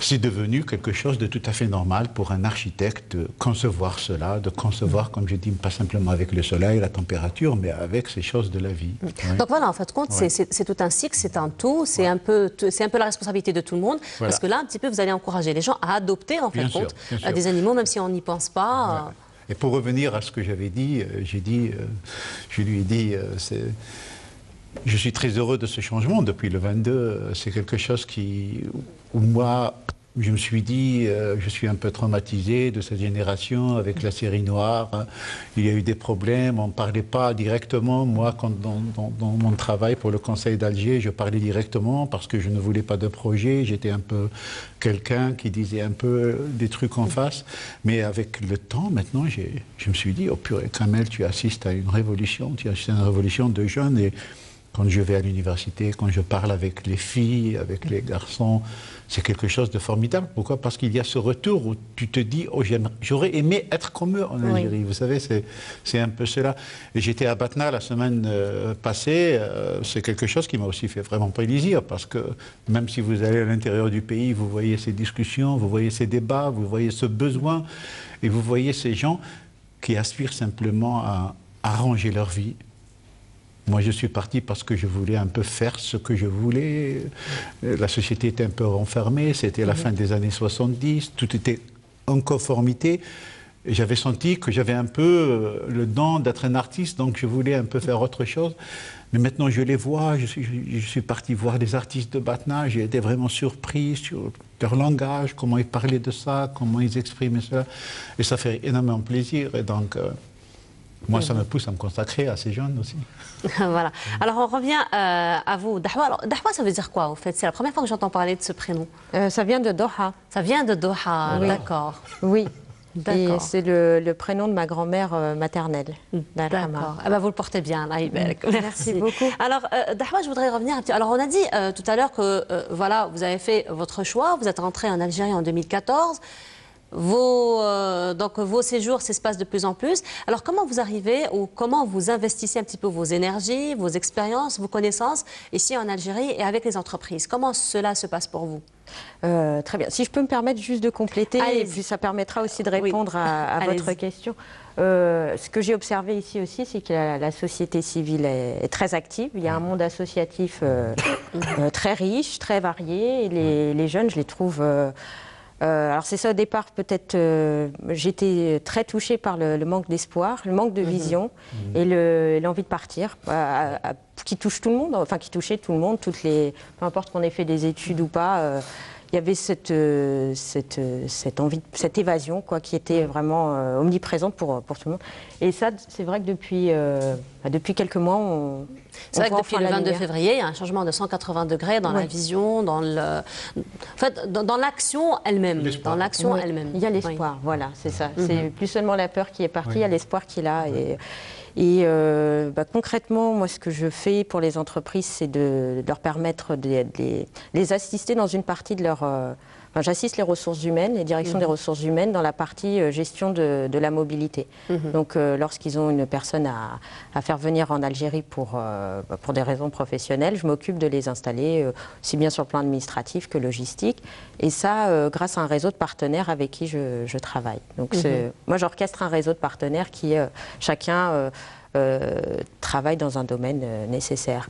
C'est devenu quelque chose de tout à fait normal pour un architecte de concevoir cela, de concevoir, comme je dis, pas simplement avec le soleil, la température, mais avec ces choses de la vie. Donc voilà, en fait, compte, c'est tout un cycle, c'est un tout, c'est un peu la responsabilité de tout le monde, parce que là, un petit peu, vous allez encourager les gens à adopter, en fait, des animaux, même si on n'y pense pas. Et pour revenir à ce que j'avais dit, je lui ai dit, je suis très heureux de ce changement depuis le 22. C'est quelque chose où moi, je me suis dit, je suis un peu traumatisé de cette génération avec la série noire. Il y a eu des problèmes, on ne parlait pas directement. Moi, dans mon travail pour le Conseil d'Alger, je parlais directement parce que je ne voulais pas de projet. J'étais un peu quelqu'un qui disait un peu des trucs en face. Mais avec le temps, maintenant, je me suis dit, oh purée, Kamel, tu assistes à une révolution, tu assistes à une révolution de jeunes. Et quand je vais à l'université, quand je parle avec les filles, avec les garçons, c'est quelque chose de formidable. Pourquoi? Parce qu'il y a ce retour où tu te dis, oh, j'aurais aimé être comme eux en Algérie. Oui. Vous savez, c'est un peu cela. Et j'étais à Batna la semaine passée. C'est quelque chose qui m'a aussi fait vraiment plaisir, parce que même si vous allez à l'intérieur du pays, vous voyez ces discussions, vous voyez ces débats, vous voyez ce besoin, et vous voyez ces gens qui aspirent simplement à arranger leur vie. Moi, je suis parti parce que je voulais un peu faire ce que je voulais. La société était un peu renfermée, c'était la fin des années 70, tout était en conformité. J'avais senti que j'avais un peu le don d'être un artiste, donc je voulais un peu faire autre chose. Mais maintenant, je les vois, je suis parti voir des artistes de Batna, j'ai été vraiment surpris sur leur langage, comment ils parlaient de ça, comment ils exprimaient cela. Et ça fait énormément plaisir. Et donc, moi, ça me pousse à me consacrer à ces jeunes aussi. Voilà. Alors, on revient à vous. Dahwa, alors, Dahwa, ça veut dire quoi, au fait? C'est la première fois que j'entends parler de ce prénom. Ça vient de Doha. Ça vient de Doha, oui. D'accord. Oui. Et c'est le prénom de ma grand-mère maternelle. D'accord. Ah ben, vous le portez bien, là. Merci beaucoup. Alors, Dahwa, je voudrais revenir un petit... Alors, on a dit tout à l'heure que, voilà, vous avez fait votre choix, vous êtes rentré en Algérie en 2014. Donc vos séjours s'espacent de plus en plus. Alors comment vous arrivez ou comment vous investissez un petit peu vos énergies, vos expériences, vos connaissances ici en Algérie et avec les entreprises? Comment cela se passe pour vous? Très bien. Si je peux me permettre juste de compléter, et puis ça permettra aussi de répondre à votre question. Ce que j'ai observé ici aussi, c'est que la société civile est très active. Il y a un monde associatif très riche, très varié. Et les jeunes, je les trouve... alors c'est ça au départ, peut-être j'étais très touchée par le manque d'espoir, le manque de vision et l'envie de partir, qui touche tout le monde, enfin qui touchait tout le monde, peu importe qu'on ait fait des études ou pas, il y avait cette envie, cette évasion quoi, qui était vraiment omniprésente pour tout le monde. Et ça, c'est vrai que depuis quelques mois, c'est vrai que depuis le 22 février, il y a un changement de 180 degrés dans la vision, dans l'action elle-même. Dans l'action elle-même. Il y a l'espoir, voilà, c'est ça. C'est plus seulement la peur qui est partie, il y a l'espoir qui est là. Et concrètement, moi, ce que je fais pour les entreprises, c'est de leur permettre de les assister dans une partie de leur... j'assiste les ressources humaines, les directions des ressources humaines dans la partie gestion de la mobilité. Donc, lorsqu'ils ont une personne à faire venir en Algérie pour des raisons professionnelles, je m'occupe de les installer aussi bien sur le plan administratif que logistique. Et ça, grâce à un réseau de partenaires avec qui je travaille. Donc, moi, j'orchestre un réseau de partenaires qui, chacun, travaille dans un domaine nécessaire.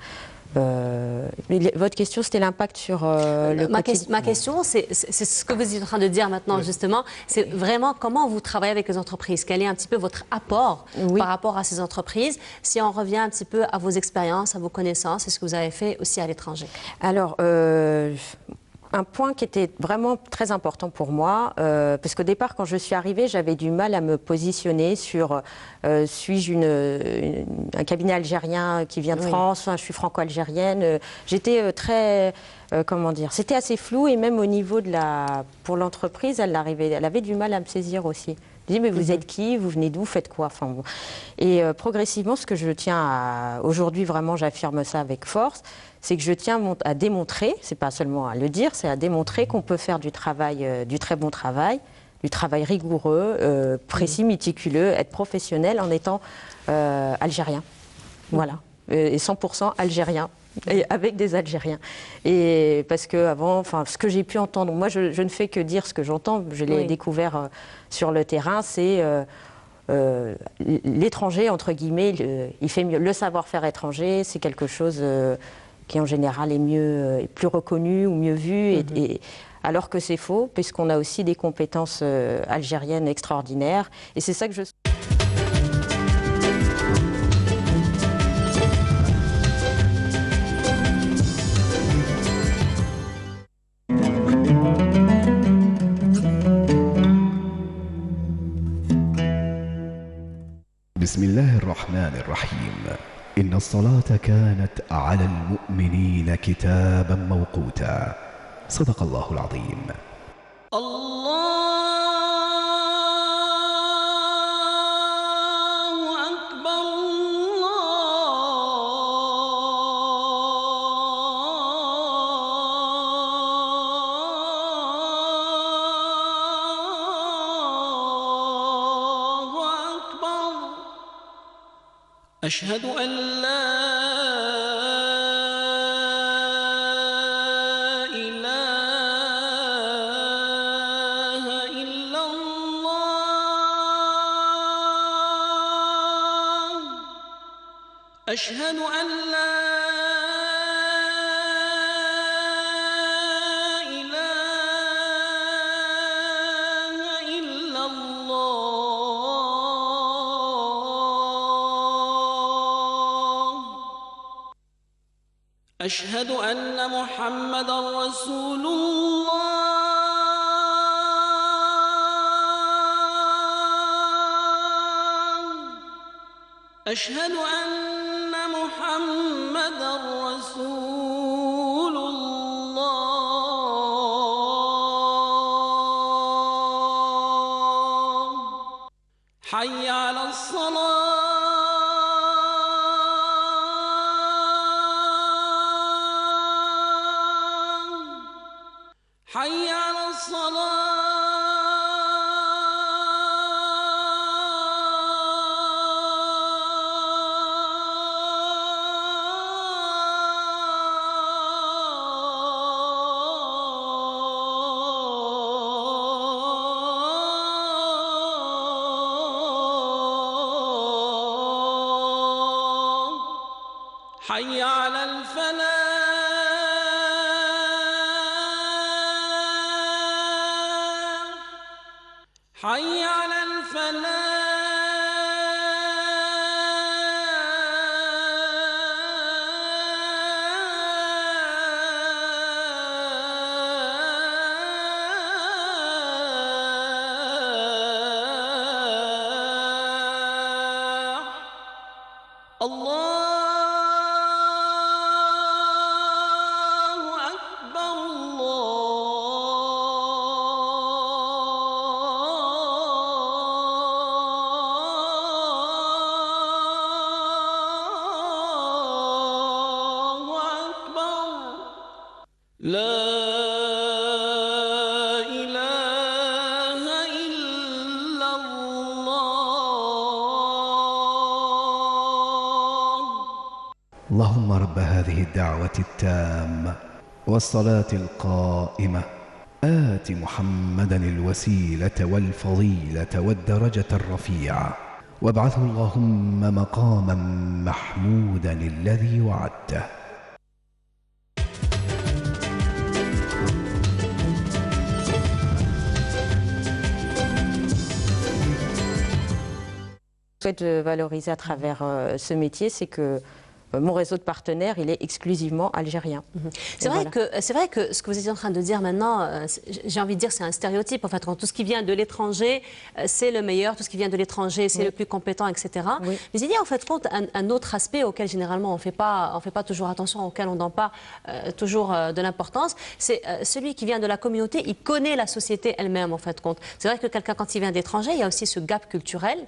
Votre question, c'était l'impact sur ma question, c'est ce que vous êtes en train de dire maintenant, justement. C'est vraiment comment vous travaillez avec les entreprises. Quel est un petit peu votre apport par rapport à ces entreprises? Si on revient un petit peu à vos expériences, à vos connaissances, et ce que vous avez fait aussi à l'étranger. Alors, un point qui était vraiment très important pour moi, parce qu'au départ, quand je suis arrivée, j'avais du mal à me positionner sur suis-je un cabinet algérien qui vient de France, enfin, je suis franco-algérienne. J'étais très... comment dire, c'était assez flou, et même au niveau pour l'entreprise, elle avait du mal à me saisir aussi. Je dis, mais vous êtes qui? Vous venez d'où? Faites quoi? Enfin, bon. Et progressivement, ce que je tiens à... Aujourd'hui, vraiment, j'affirme ça avec force, c'est que je tiens à démontrer, c'est pas seulement à le dire, c'est à démontrer qu'on peut faire du travail, du très bon travail, du travail rigoureux, précis, méticuleux, être professionnel en étant algérien. Voilà. Et 100% algérien. Et avec des Algériens. Et parce que avant, enfin, ce que j'ai pu entendre, moi je ne fais que dire ce que j'entends, je l'ai découvert sur le terrain, c'est l'étranger, entre guillemets, il fait mieux. Le savoir-faire étranger, c'est quelque chose qui en général est plus reconnu ou mieux vu, alors que c'est faux, puisqu'on a aussi des compétences algériennes extraordinaires. Et c'est ça que je... الصلاة كانت على المؤمنين كتابا موقوتا. صدق الله العظيم. أشهد أن لا إله إلا الله. أشهد أن لا أشهد أن محمدًا رسول الله. أشهد أن محمدًا رسول الله. حي على الصلاة. حي على الصلاة. حي على الفلاح. حي على الفلاح. الله أكبر. لا إله إلا الله. اللهم رب هذه الدعوة التامة والصلاة القائمة آت محمدا الوسيلة والفضيلة والدرجة الرفيعة وابعثه اللهم مقاما محمودا الذي وعدته. Ce que je souhaite valoriser à travers ce métier, c'est que mon réseau de partenaires, il est exclusivement algérien. C'est vrai que ce que vous êtes en train de dire maintenant, j'ai envie de dire c'est un stéréotype. En fait, quand tout ce qui vient de l'étranger, c'est le meilleur, tout ce qui vient de l'étranger, c'est le plus compétent, etc. Mais il y a en fait compte un autre aspect auquel généralement on fait pas toujours attention, auquel on ne donne pas toujours de l'importance. C'est celui qui vient de la communauté, il connaît la société elle-même en fait compte. C'est vrai que quelqu'un quand il vient d'étranger, il y a aussi ce gap culturel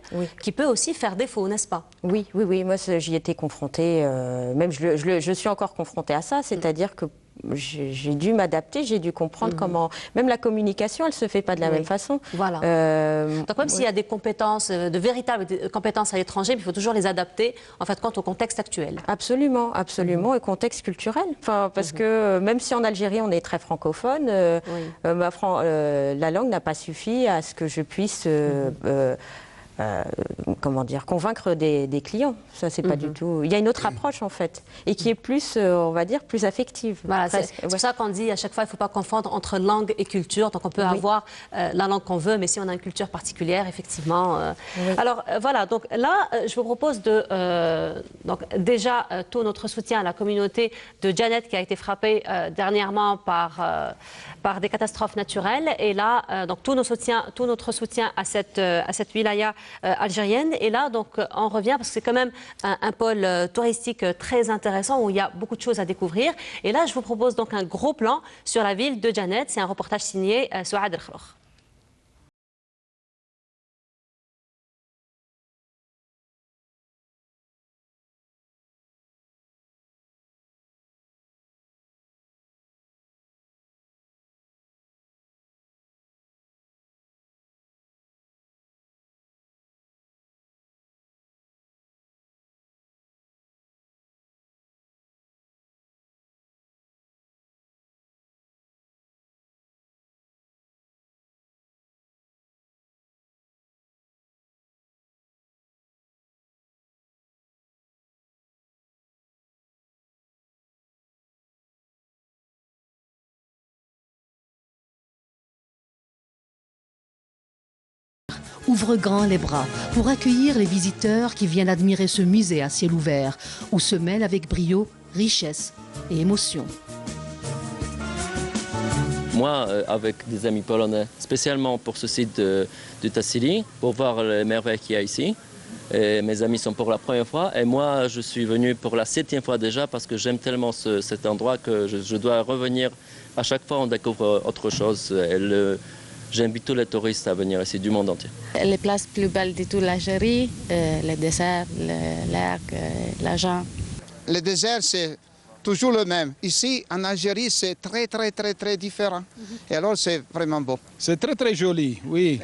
qui peut aussi faire défaut, n'est-ce pas? Oui, moi j'y étais confrontée. Même je suis encore confrontée à ça, c'est-à-dire que j'ai dû m'adapter, j'ai dû comprendre comment... Même la communication, elle ne se fait pas de la même façon. Voilà. Donc même s'il y a des compétences, de véritables compétences à l'étranger, il faut toujours les adapter, en fait, quant au contexte actuel. Absolument, absolument, et contexte culturel. Enfin, parce que même si en Algérie, on est très francophone, la langue n'a pas suffi à ce que je puisse... comment dire, convaincre des clients. Ça, c'est pas du tout... Il y a une autre approche, en fait, et qui est plus, on va dire, plus affective. Voilà, c'est pour ça qu'on dit à chaque fois, il ne faut pas confondre entre langue et culture. Donc, on peut avoir la langue qu'on veut, mais si on a une culture particulière, effectivement... Alors, voilà, donc là, je vous propose de... donc, déjà, tout notre soutien à la communauté de Janet, qui a été frappée dernièrement par des catastrophes naturelles. Et là, donc, tout notre soutien à cette wilaya algérienne. Et là, donc, on revient parce que c'est quand même un pôle touristique très intéressant où il y a beaucoup de choses à découvrir. Et là, je vous propose donc un gros plan sur la ville de Janet. C'est un reportage signé Souad El Khroukh. Ouvre grand les bras pour accueillir les visiteurs qui viennent admirer ce musée à ciel ouvert, où se mêlent avec brio richesse et émotion. Moi, avec des amis polonais, spécialement pour ce site de Tassili, pour voir les merveilles qu'il y a ici. Et mes amis sont pour la première fois et moi, je suis venu pour la 7e fois déjà parce que j'aime tellement cet endroit que je dois revenir. À chaque fois, on découvre autre chose. J'invite tous les touristes à venir ici du monde entier. Les places plus belles de toute l'Algérie, les déserts, le lac, l'argent. Le désert, c'est toujours le même. Ici, en Algérie, c'est très différent. Et alors, c'est vraiment beau. C'est très joli, oui.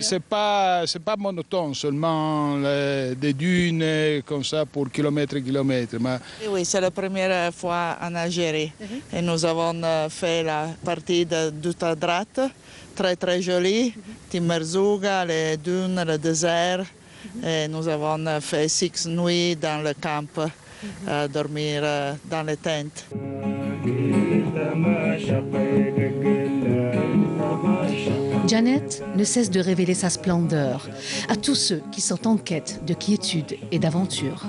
C'est pas monotone, seulement des dunes comme ça pour kilomètres et kilomètres. Mais... Oui, c'est la première fois en Algérie. Et nous avons fait la partie de Doutadrat, très jolie. Timerzouga, les dunes, le désert. Et nous avons fait 6 nuits dans le camp. Dormir dans les tentes. Janet ne cesse de révéler sa splendeur à tous ceux qui sont en quête de quiétude et d'aventure.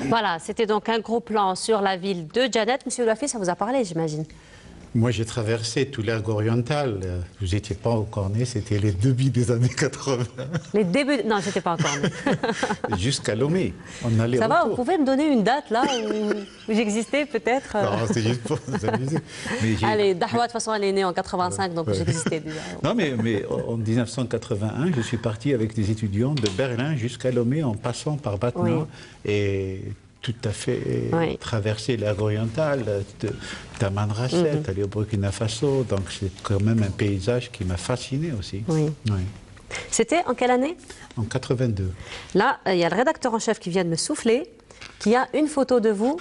Voilà, c'était donc un gros plan sur la ville de Janet. Monsieur Ouafi, ça vous a parlé, j'imagine? Moi, j'ai traversé tout l'arc oriental. Vous n'étiez pas encore né, c'était les débuts des années 80. Les débuts... Non, j'étais pas encore né. Jusqu'à Lomé. On allait Ça va, retour. vous pouvez me donner une date là où j'existais peut-être? Non, c'est juste pour vous amuser. Allez, Dahwa, de toute façon, elle est née en 85, donc j'existais déjà. Non, mais en 1981, je suis parti avec des étudiants de Berlin jusqu'à Lomé en passant par Batna. Oui. Et tout à fait traverser l'arc oriental, de Tamanrasset, aller au Burkina Faso. Donc c'est quand même un paysage qui m'a fasciné aussi. Oui. C'était en quelle année? En 82. Là, il y a le rédacteur en chef qui vient de me souffler, qui a une photo de vous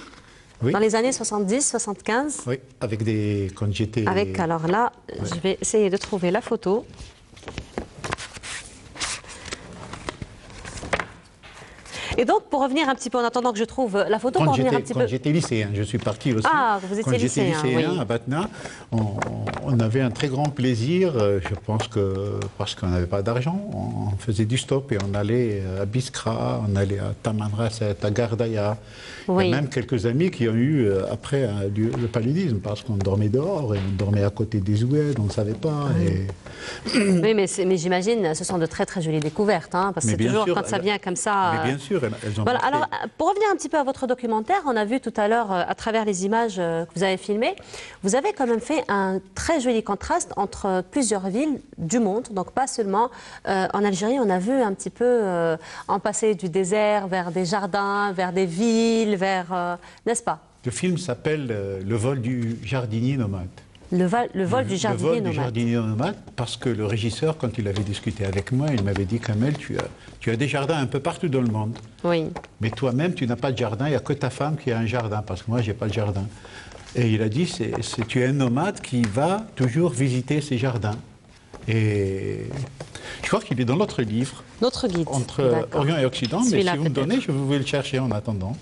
dans les années 70, 75. Oui, avec des... quand j'étais... Alors là, je vais essayer de trouver la photo. Et donc, pour revenir un petit peu, en attendant que je trouve la photo, pour revenir un petit peu... Quand j'étais lycéen, je suis parti aussi. Ah, vous étiez lycéen, Quand j'étais lycéen à Batna, on avait un très grand plaisir, je pense que parce qu'on n'avait pas d'argent, on faisait du stop et on allait à Biskra, on allait à Tamanrasset, à Gardaya. Il y a même quelques amis qui ont eu après le paludisme parce qu'on dormait dehors et on dormait à côté des oueds, on ne savait pas. Oui, mais j'imagine, ce sont de très jolies découvertes, hein, parce que c'est toujours quand ça vient comme ça... Mais bien sûr, elles ont voilà. Alors, pour revenir un petit peu à votre documentaire, on a vu tout à l'heure, à travers les images que vous avez filmées, vous avez quand même fait un très joli contraste entre plusieurs villes du monde, donc pas seulement en Algérie, on a vu un petit peu en passer du désert vers des jardins, vers des villes, vers... n'est-ce pas? Le film s'appelle Le vol du jardinier nomade. Le vol du jardinier nomade. Parce que le régisseur, quand il avait discuté avec moi, il m'avait dit « Kamel, tu as des jardins un peu partout dans le monde. Oui. Mais toi-même, tu n'as pas de jardin, il n'y a que ta femme qui a un jardin, parce que moi, je n'ai pas de jardin. » Et il a dit, tu es un nomade qui va toujours visiter ces jardins. Et je crois qu'il est dans notre livre. Notre guide. Entre Orient et Occident, mais si vous me donnez, je vais le chercher en attendant.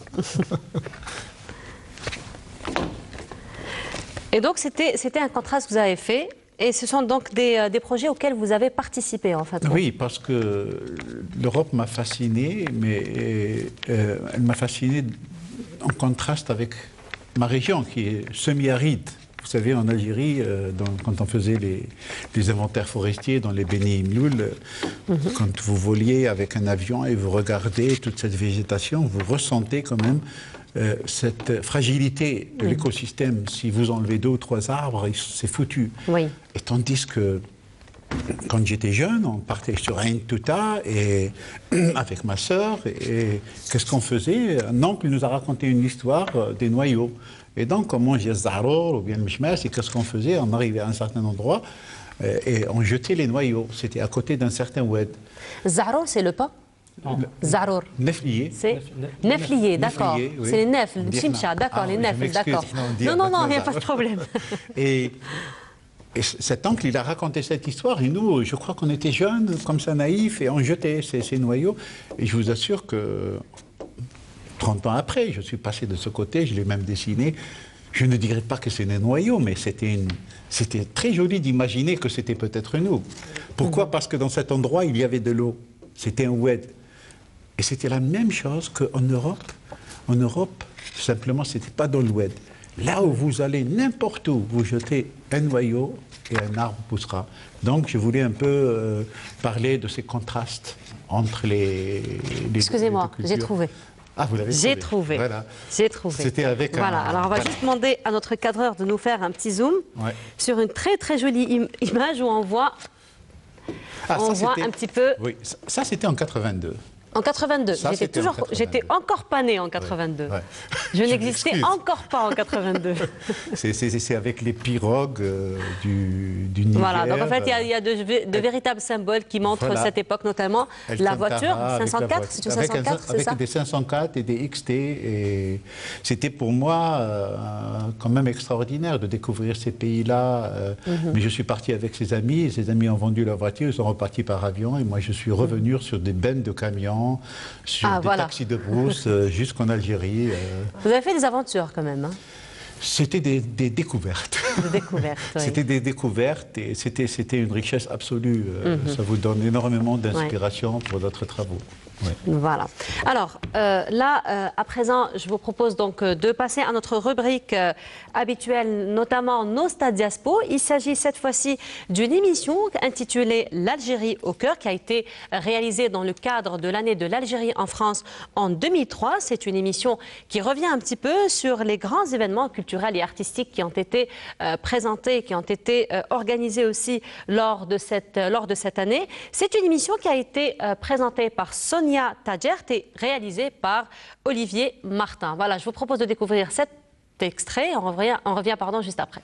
Et donc, c'était un contraste que vous avez fait. Et ce sont donc des projets auxquels vous avez participé, en fait. Oui, parce que l'Europe m'a fasciné, mais elle m'a fasciné en contraste avec ma région, qui est semi-aride. Vous savez, en Algérie, quand on faisait les inventaires forestiers dans les Beni Mloul, quand vous voliez avec un avion et vous regardez toute cette végétation, vous ressentez quand même cette fragilité de l'écosystème. Si vous enlevez 2 ou 3 arbres, c'est foutu. Oui. Et tandis que quand j'étais jeune, on partait sur Ain Touta et avec ma sœur. Et qu'est-ce qu'on faisait? Un oncle nous a raconté une histoire des noyaux. Et donc, on mangeait Zahrour ou bien le Mishmas, et qu'est-ce qu'on faisait? On arrivait à un certain endroit et on jetait les noyaux. C'était à côté d'un certain oued. Zahrour, c'est le pain? Zahrour. Neflier. C'est Neflier, d'accord. Oui. C'est les nefles, le chimcha, d'accord, les nefles, d'accord. Non, il n'y a pas de problème. Et cet oncle, il a raconté cette histoire, et nous, je crois qu'on était jeunes, comme ça, naïfs, et on jetait ces noyaux. Et je vous assure que 30 ans après, je suis passé de ce côté, je l'ai même dessiné. Je ne dirais pas que c'est des noyaux, mais c'était très joli d'imaginer que c'était peut-être nous. Pourquoi? Parce que dans cet endroit, il y avait de l'eau. C'était un oued. Et c'était la même chose qu'en Europe. En Europe, simplement, ce n'était pas dans l'oued. Là où vous allez, n'importe où, vous jetez un noyau et un arbre poussera. Donc, je voulais un peu parler de ces contrastes entre les Excusez-moi, j'ai trouvé. Ah, vous l'avez trouvé. J'ai trouvé. Voilà. J'ai trouvé. C'était avec Voilà. Alors, on va juste demander à notre cadreur de nous faire un petit zoom sur une très, très jolie image où on voit, un petit peu... Oui, ça c'était en 82. En 82. J'étais encore pas née en 82. Ouais. Je n'existais encore pas en 82. C'est avec les pirogues du Niger. Voilà, donc en fait, il y a de véritables symboles qui montrent cette époque, notamment. La voiture, 504, c'est une 504, c'est ça? Avec des 504 et des XT. Et c'était pour moi quand même extraordinaire de découvrir ces pays-là. Mais je suis parti avec ses amis, et ses amis ont vendu leur voiture, ils sont repartis par avion, et moi je suis revenu sur des bennes de camions, sur des taxis de brousse jusqu'en Algérie. Vous avez fait des aventures quand même, hein? C'était des découvertes. Des découvertes, oui. C'était des découvertes et c'était une richesse absolue. Ça vous donne énormément d'inspiration pour d'autres travaux. Ouais. Voilà. Alors là, à présent, je vous propose donc de passer à notre rubrique habituelle, notamment Nostalgiaspo. Il s'agit cette fois-ci d'une émission intitulée L'Algérie au cœur, qui a été réalisée dans le cadre de l'année de l'Algérie en France en 2003. C'est une émission qui revient un petit peu sur les grands événements culturels et artistiques qui ont été présentés, qui ont été organisés aussi lors de cette année. C'est une émission qui a été présentée par Sonia Tadjert et réalisé par Olivier Martin. Voilà, je vous propose de découvrir cet extrait. On revient juste après.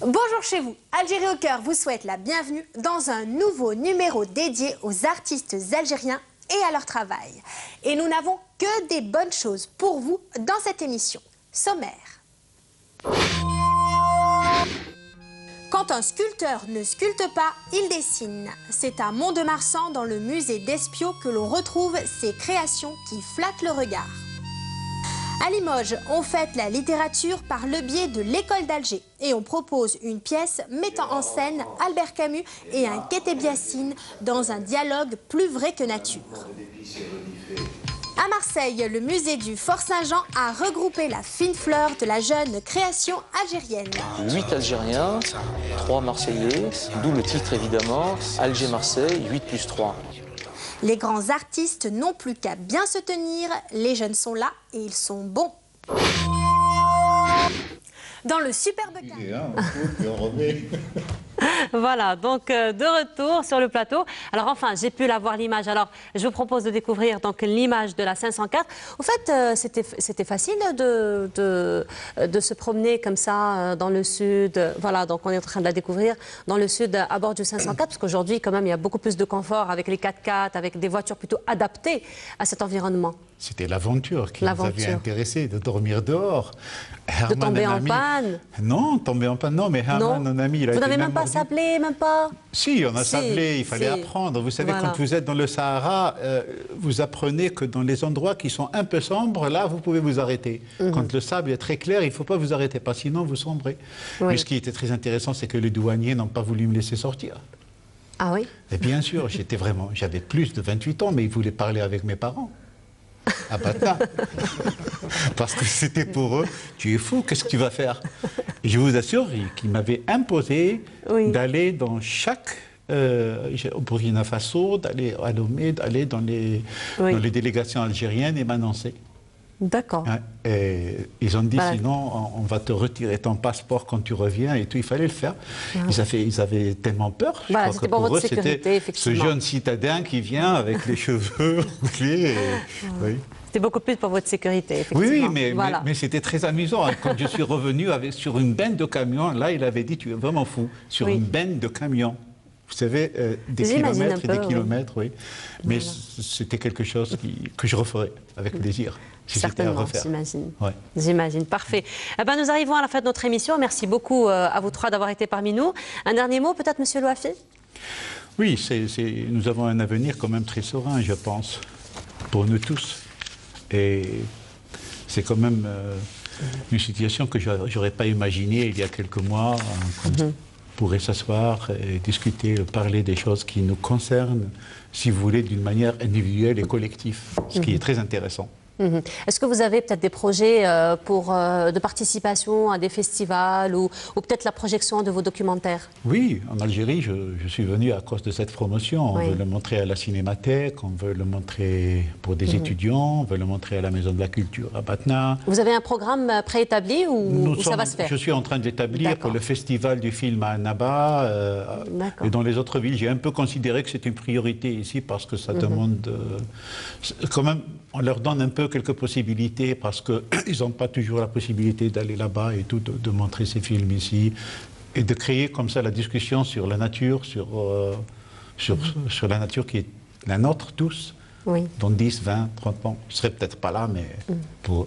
Bonjour chez vous, Algérie au cœur vous souhaite la bienvenue dans un nouveau numéro dédié aux artistes algériens et à leur travail. Et nous n'avons que des bonnes choses pour vous dans cette émission. Sommaire. Quand un sculpteur ne sculpte pas, il dessine. C'est à Mont-de-Marsan, dans le musée d'Espiau, que l'on retrouve ces créations qui flattent le regard. À Limoges, on fête la littérature par le biais de l'école d'Alger et on propose une pièce mettant en scène Albert Camus et un Kété-Biassine dans un dialogue plus vrai que nature. À Marseille, le musée du Fort Saint-Jean a regroupé la fine fleur de la jeune création algérienne. 8 Algériens, 3 Marseillais, d'où le titre évidemment, Alger-Marseille, 8 plus 3. Les grands artistes n'ont plus qu'à bien se tenir, les jeunes sont là et ils sont bons. Dans le superbe Voilà, donc de retour sur le plateau. Alors enfin, j'ai pu la voir l'image. Alors, je vous propose de découvrir donc l'image de la 504. Au fait, c'était facile de se promener comme ça dans le sud. Voilà, donc on est en train de la découvrir dans le sud à bord du 504, parce qu'aujourd'hui, quand même, il y a beaucoup plus de confort avec les 4x4, avec des voitures plutôt adaptées à cet environnement. C'était l'aventure qui nous avait intéressés, de dormir dehors. De tomber en panne? Non, tomber en panne, non, mais Herman, un ami, il a Vous été n'avez même pas sablé, même pas? Si, on a sablé, il fallait apprendre. Vous savez, quand vous êtes dans le Sahara, vous apprenez que dans les endroits qui sont un peu sombres, là, vous pouvez vous arrêter. Quand le sable est très clair, il ne faut pas vous arrêter, parce que sinon vous sombrez. Mais ce qui était très intéressant, c'est que les douaniers n'ont pas voulu me laisser sortir. Ah oui? Et bien sûr, j'avais plus de 28 ans, mais ils voulaient parler avec mes parents. À Batna. Parce que c'était pour eux, tu es fou, qu'est-ce que tu vas faire? Et je vous assure qu'ils m'avaient imposé d'aller dans chaque au Burkina Faso, d'aller à Lomé, d'aller dans les délégations algériennes et m'annoncer. D'accord. Et ils ont dit, sinon, on va te retirer ton passeport quand tu reviens et tout. Il fallait le faire. Ils avaient tellement peur. Voilà, c'était pour votre sécurité, effectivement. Ce jeune citadin qui vient avec les cheveux bouclés. C'était beaucoup plus pour votre sécurité, effectivement. Oui, mais c'était très amusant. Quand je suis revenu sur une benne de camions, là, il avait dit, tu es vraiment fou, sur une benne de camions. Vous savez, des kilomètres et des kilomètres, oui. Mais c'était quelque chose que je referais avec plaisir. Si certainement, j'imagine. Ouais. J'imagine, parfait. Eh ben, nous arrivons à la fin de notre émission. Merci beaucoup à vous trois d'avoir été parmi nous. Un dernier mot, peut-être, Monsieur Louafi? Oui, nous avons un avenir quand même très serein, je pense, pour nous tous. Et c'est quand même une situation que je n'aurais pas imaginée il y a quelques mois. On pourrait s'asseoir et discuter, parler des choses qui nous concernent, si vous voulez, d'une manière individuelle et collective, ce qui est très intéressant. Est-ce que vous avez peut-être des projets de participation à des festivals ou peut-être la projection de vos documentaires? Oui, en Algérie, je suis venu à cause de cette promotion. On veut le montrer à la Cinémathèque, on veut le montrer pour des étudiants, on veut le montrer à la Maison de la Culture à Batna. Vous avez un programme préétabli ou ça va se faire? Je suis en train de l'établir pour le festival du film à Annaba. Et dans les autres villes, j'ai un peu considéré que c'est une priorité ici parce que ça demande... quand même, on leur donne un peu quelques possibilités parce qu'ils n'ont pas toujours la possibilité d'aller là-bas et tout, de montrer ces films ici et de créer comme ça la discussion sur la nature, sur la nature qui est la nôtre tous. Dans 10, 20, 30 ans. Je ne serai peut-être pas là, mais... Vous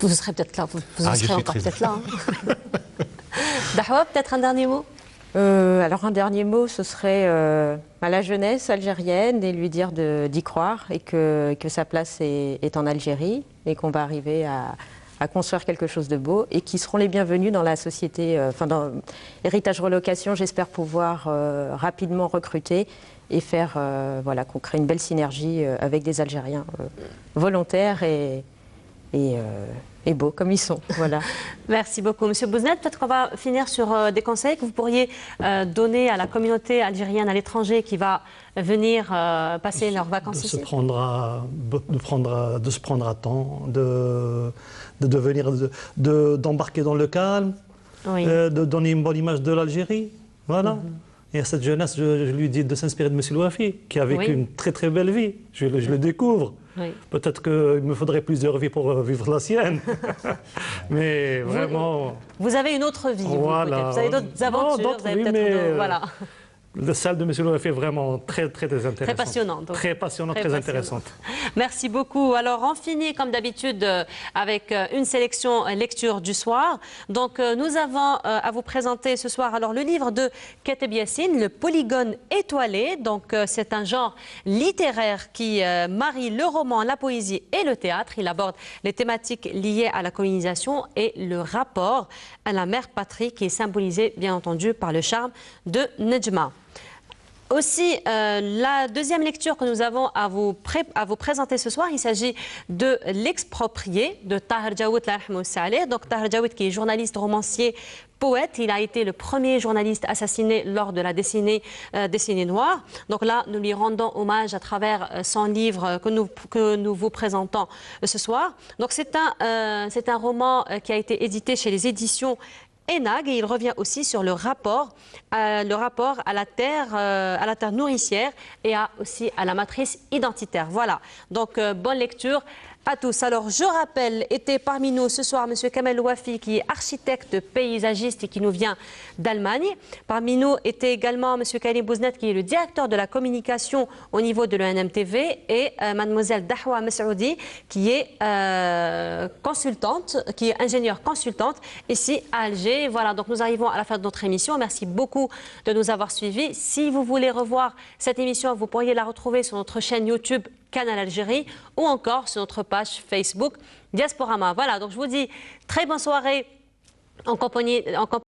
serez peut-être là, vous serez encore peut-être là. Dahwa, peut-être un dernier mot? Alors un dernier mot, ce serait à la jeunesse algérienne et lui dire d'y croire et que sa place est en Algérie et qu'on va arriver à construire quelque chose de beau et qui seront les bienvenus dans la société, dans Héritage Relocation. J'espère pouvoir rapidement recruter et faire qu'on crée une belle synergie avec des Algériens volontaires et beaux comme ils sont. Voilà. Merci beaucoup. Monsieur Bouznet, peut-être qu'on va finir sur des conseils que vous pourriez donner à la communauté algérienne à l'étranger qui va venir passer leurs vacances ici. De se prendre à temps, d'embarquer dans le calme, de donner une bonne image de l'Algérie. Voilà. Et à cette jeunesse, je lui dis de s'inspirer de M. Louafi, qui a vécu une très très belle vie. Je le découvre. Peut-être qu'il me faudrait plusieurs vies pour vivre la sienne. Mais vraiment... Vous avez une autre vie, voilà. Vous avez d'autres aventures, vous avez peut-être... Voilà. Le salle de M. Louafi est vraiment très intéressante. Très passionnante. Très passionnante, très intéressante. Merci beaucoup. Alors, on finit comme d'habitude avec une sélection lecture du soir. Donc, nous avons à vous présenter ce soir alors le livre de Kateb Yassine, Le Polygone étoilé. Donc, c'est un genre littéraire qui marie le roman, la poésie et le théâtre. Il aborde les thématiques liées à la colonisation et le rapport à la mère patrie qui est symbolisé, bien entendu, par le charme de Nedjma. Aussi, la deuxième lecture que nous avons à vous présenter ce soir, il s'agit de L'exproprié de Tahir Djaoud. Donc Tahir Djaoud qui est journaliste, romancier, poète. Il a été le premier journaliste assassiné lors de la décennie noire. Donc là, nous lui rendons hommage à travers son livre que nous vous présentons ce soir. Donc c'est un roman qui a été édité chez les éditions ENAG, et il revient aussi sur le rapport à la terre nourricière et aussi à la matrice identitaire. Voilà, donc bonne lecture à tous. Alors je rappelle, était parmi nous ce soir M. Kamel Ouafi, qui est architecte paysagiste et qui nous vient d'Allemagne. Parmi nous était également M. Karim Bouznet, qui est le directeur de la communication au niveau de l'ENMTV, et Mademoiselle Dahwa Messoudi, qui est consultante, qui est ingénieure consultante ici à Alger. Voilà, donc nous arrivons à la fin de notre émission. Merci beaucoup de nous avoir suivis. Si vous voulez revoir cette émission, vous pourriez la retrouver sur notre chaîne YouTube Canal Algérie ou encore sur notre page Facebook Diasporama. Voilà, donc je vous dis très bonne soirée en compagnie